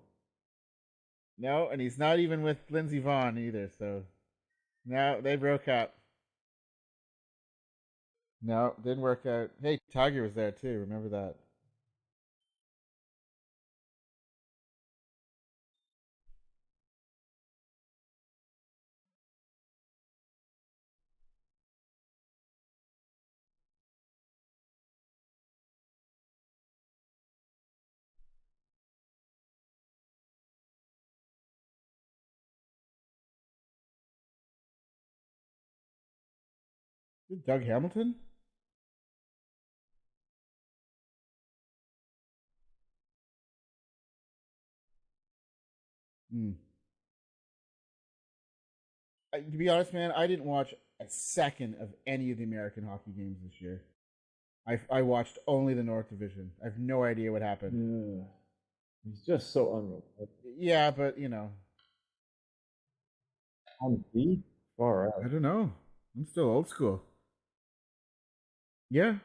No, and he's not even with Lindsey Vonn either, so no, they broke up. No, didn't work out. Hey, Tiger was there too, remember that. Doug Hamilton? To be honest, man, I didn't watch a second of any of the American hockey games this year. I watched only the North Division. I have no idea what happened. Yeah. He's just so unreal. Yeah, but you know. On the far out. I don't know. I'm still old school. Yeah.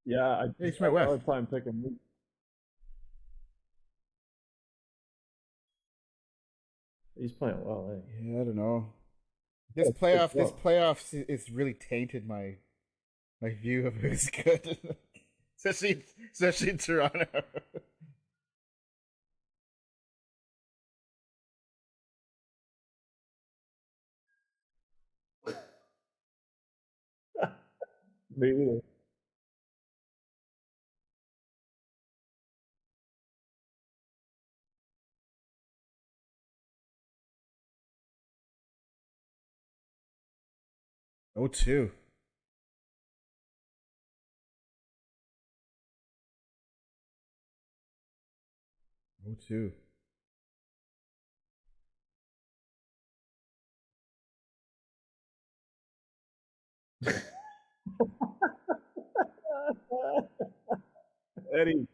Yeah, He's my West. hard time picking me. He's playing well, eh? Yeah, I don't know. This playoffs is really tainted my view of who's good, especially in Toronto. Maybe. Oh, two. Oh, two. Eddie.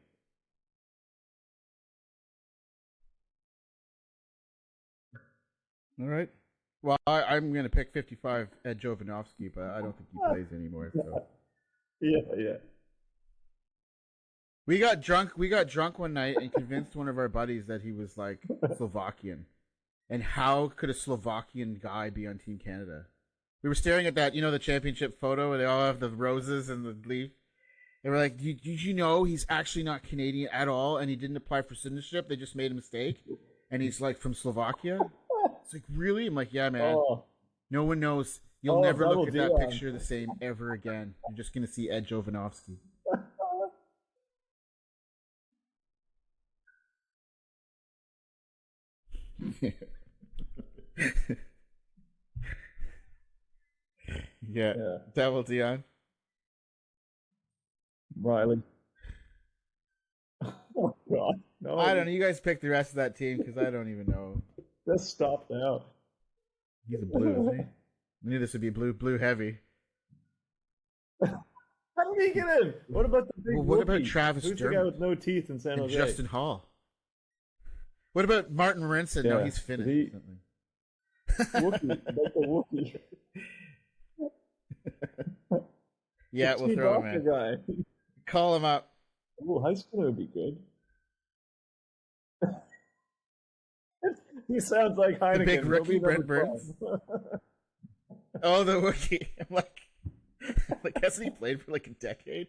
All right. Well, I'm going to pick 55 Ed Jovanovski, but I don't think he plays anymore. So. Yeah. We got drunk one night and convinced one of our buddies that he was like Slovakian. And how could a Slovakian guy be on Team Canada? We were staring at that, the championship photo where they all have the roses and the leaf. And we're like, did you know he's actually not Canadian at all and he didn't apply for citizenship? They just made a mistake. And he's like from Slovakia? It's like, really? I'm like, yeah, man. Oh. No one knows. You'll never look at that picture the same ever again. You're just going to see Ed Jovanovski. yeah. Devil Dion. Riley. Oh, God. No. I don't know. You guys pick the rest of that team because I don't even know. Just stop now. He's a blue, isn't he? I knew this would be blue heavy. How do you Speaking of, what about the big What about Wookie? Travis Who's the guy Dermott with no teeth in San and Jose? Justin Hall? What about Martin Rinson? No, Yeah. he's Finnish. He- or something. Wookie, like the Wookie. Yeah, The we'll throw him Doctor in. guy. Call him up. Oh, high school would be good. He sounds like Heineken. big He'll rookie, be Brent number Burns? 12. Oh, the Wookiee. I'm like, hasn't he played for like a decade?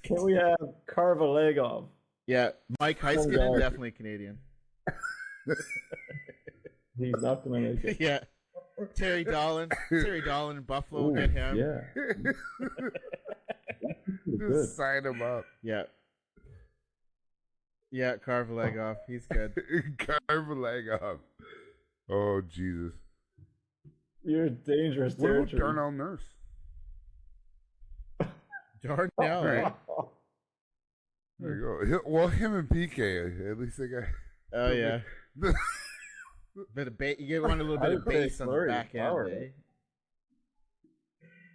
Can we have carve a leg off? Yeah, Mike Heiskanen, guy. definitely Canadian. He's not going to make it. Yeah. Terry Dolan in Buffalo, will get him. Yeah. Good. Just sign him up. Yeah. Yeah, carve a leg off. He's good. Carve a leg off. Oh, Jesus. You're in dangerous What about territory. Darnell Nurse? Darnell, right? There you go. Well, him and PK, at least they got. Oh, yeah. Bit of you want a little bit of bass on the back end, eh?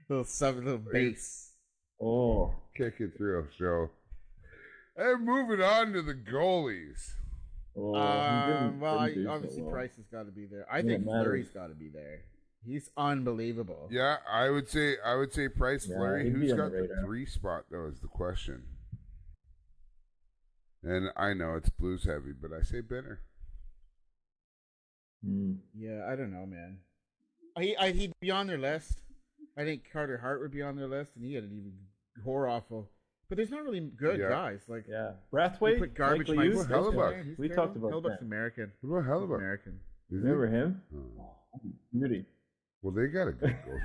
Little bass. Oh. Kick it through, so. And moving on to the goalies. Oh, Obviously Price has got to be there. I think matters. Fleury's got to be there. He's unbelievable. Yeah, I would say Price, Yeah, Fleury. he'd be Who's on the got the radar. 3 spot though is the question. And I know it's Blues heavy, but I say Benner. Yeah, I don't know, man. He'd be on their list. I think Carter Hart would be on their list, and he had an even horror awful. But there's not really good guys. Like, Yeah. you Brathwaite? put garbage Michael Mike Hughes? Well, Hellebuck. He's We terrible. talked about Hellebuck's that. American. What about Hellebuck? American. Is he? Remember him? Oh. Beauty. Well, they got a good goal.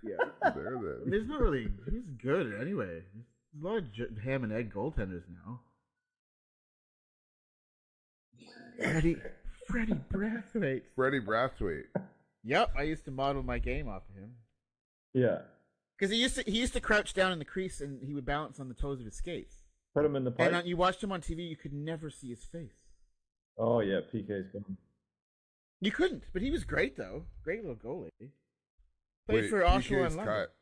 Yeah. There then. There's not really. He's good anyway. There's a lot of ham and egg goaltenders now. Freddie Brathwaite. Freddie Brathwaite. Yep, I used to model my game off of him. Yeah. Because he used to crouch down in the crease and he would balance on the toes of his skates. Put him in the pipe. And you watched him on TV, you could never see his face. Oh, yeah. PK's gone. You couldn't, but he was great though. Great little goalie. Played Wait, for Oshawa PK's and London. cut.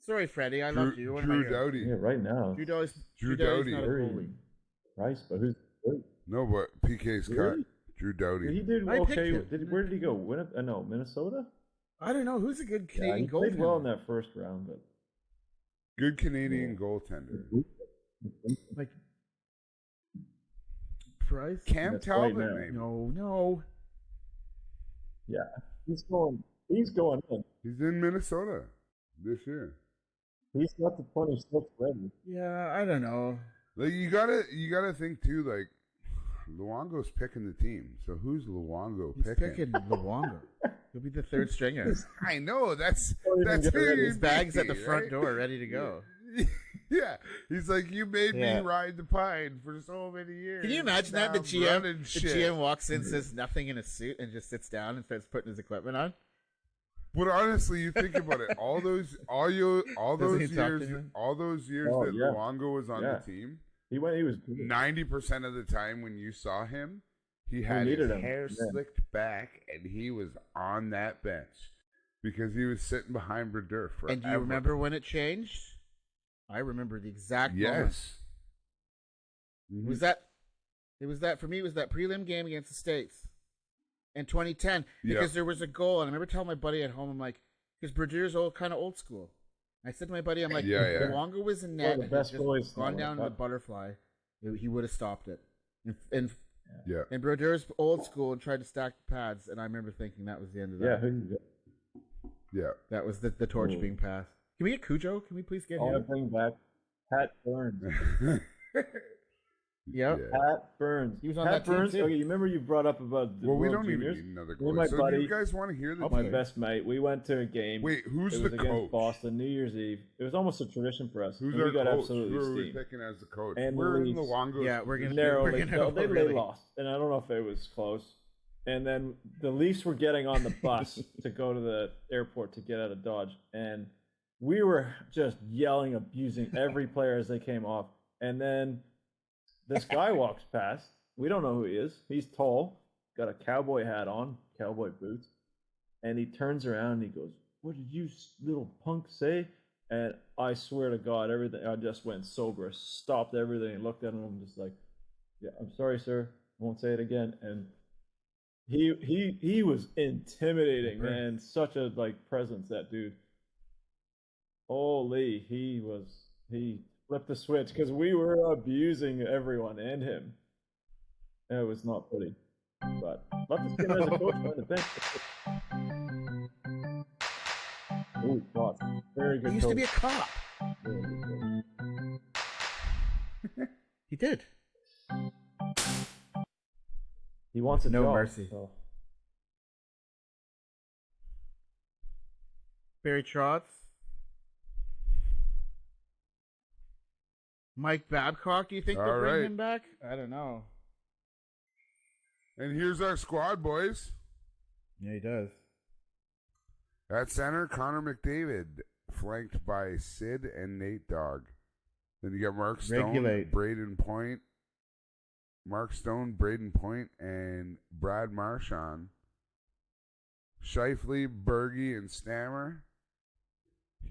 Sorry, Freddie, I loved you. What am I Drew doing? Doughty. Yeah, right now. Drew Doughty's Drew not Doughty. a goalie. Price, but who's good? No, but PK's cut. Really? Drew Doughty. He did I picked okay. him. Where did he go? No, Minnesota? I don't know who's a good Yeah, Canadian he played goaltender. well in that first round, but Good Canadian goaltender. Like Price? Cam That's Talbot, right now. maybe. No. yeah, he's going in. He's in Minnesota this year. He's got the 26 ready. Yeah, I don't know. Like you gotta think too. Like Luongo's picking the team, so who's Luongo He's picking? picking Luongo. He'll be the third stringer. I know that's even get who ready. he'd His bag's at the be, front right? door, ready to go. Yeah, he's like, you made Yeah. me ride the pine for so many years. Can you imagine Now that? The I'm GM, running the shit. GM walks in, says nothing in a suit, and just sits down and starts putting his equipment on. But honestly, you think about it. All those Doesn't he talk to years, him? all those years Oh, that yeah. Luongo was on Yeah. the team, He was good. 90% of the time when you saw him, he had his needed him. hair Yeah. slicked back, and he was on that bench because he was sitting behind Brodeur forever. And do you remember when it changed? I remember the exact moment. Yes. It was that for me. It was that prelim game against the States in 2010 because there was a goal, and I remember telling my buddy at home, I'm like, because Brodeur's kind of old school. I said to my buddy, I'm like, Yeah, if yeah. Luongo was in One net of the and best had just goalies gone now, down like the that. butterfly, he would have stopped it. And Yeah. and Brodeur's old school and tried to stack the pads, and I remember thinking that was the end of that. Yeah, who you got? Yeah. That was the torch Ooh. being passed. Can we get Cujo? Can we please get I want him? to bring back Pat Burns. Yep. Yeah. Pat Burns. He was on Pat that team, Burns. too. Okay, you remember you brought up about the Well, we World don't Juniors? even need another Me and my goalie. So do buddy- you guys want to hear the My team? best mate. We went to a game. Wait, who's it the was against coach? Boston, New Year's Eve. It was almost a tradition for us. Who's and our we got coach? absolutely Who are we steamed. picking as the coach? And We're in Leafs. Luongo. Yeah, we're gonna Narrowly, we're gonna no, they really- lost, and I don't know if it was close. And then the Leafs were getting on the bus to go to the airport to get out of Dodge, and we were just yelling, abusing every player as they came off. And then this guy walks past. We don't know who he is. He's tall, got a cowboy hat on, cowboy boots, and he turns around and he goes, "What did you little punk say?" And I swear to God, everything, I just went sober, stopped everything, and looked at him, just like, yeah, I'm sorry, sir, I won't say it again. And he was intimidating, man. Such a presence, that dude. Holy, he flipped the switch because we were abusing everyone and him. It was not pretty. But love to see him as a coach on the bench. Oh God, very good. He used to be a cop. He did. He wants a no job, mercy. So. Barry Trotz. Mike Babcock, do you think they'll bring him back? I don't know. And here's our squad, boys. Yeah, he does. At center, Connor McDavid, flanked by Sid and Nate Dogg. Then you got Mark Stone, Braden Point, and Brad Marchand. Scheifele, Berge, and Stammer.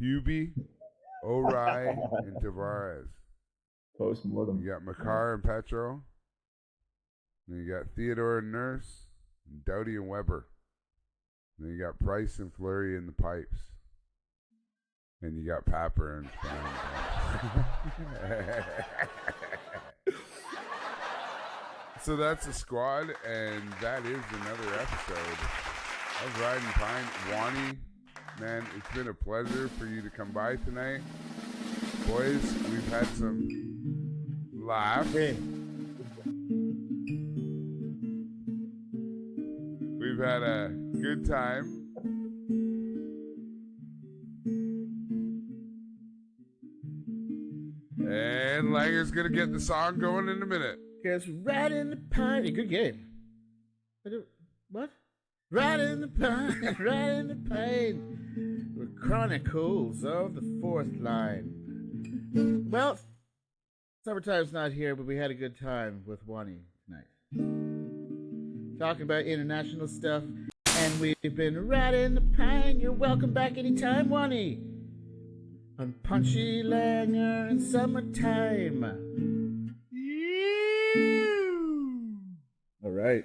Hubie, O'Reilly, and Tavares. Post-mortem. You got Makar and Petro. Then you got Theodore and Nurse, and Doughty and Weber. Then you got Price and Fleury in the pipes. And you got Papper and So that's the squad, and that is another episode of Riding Pine. Wannny, man, it's been a pleasure for you to come by tonight. Boys, we've had some laughs. We've had a good time. And Langer's going to get the song going in a minute. Guess right in the pine. Good game. What? Right in the pine, right in the pine. We're Chronicles of the Fourth Line. Well, Summertime's not here, but we had a good time with Wannny tonight. Talking about international stuff. And we've been right in the pine. You're welcome back anytime, Wannny. On Punchy Langer and Summertime. All right.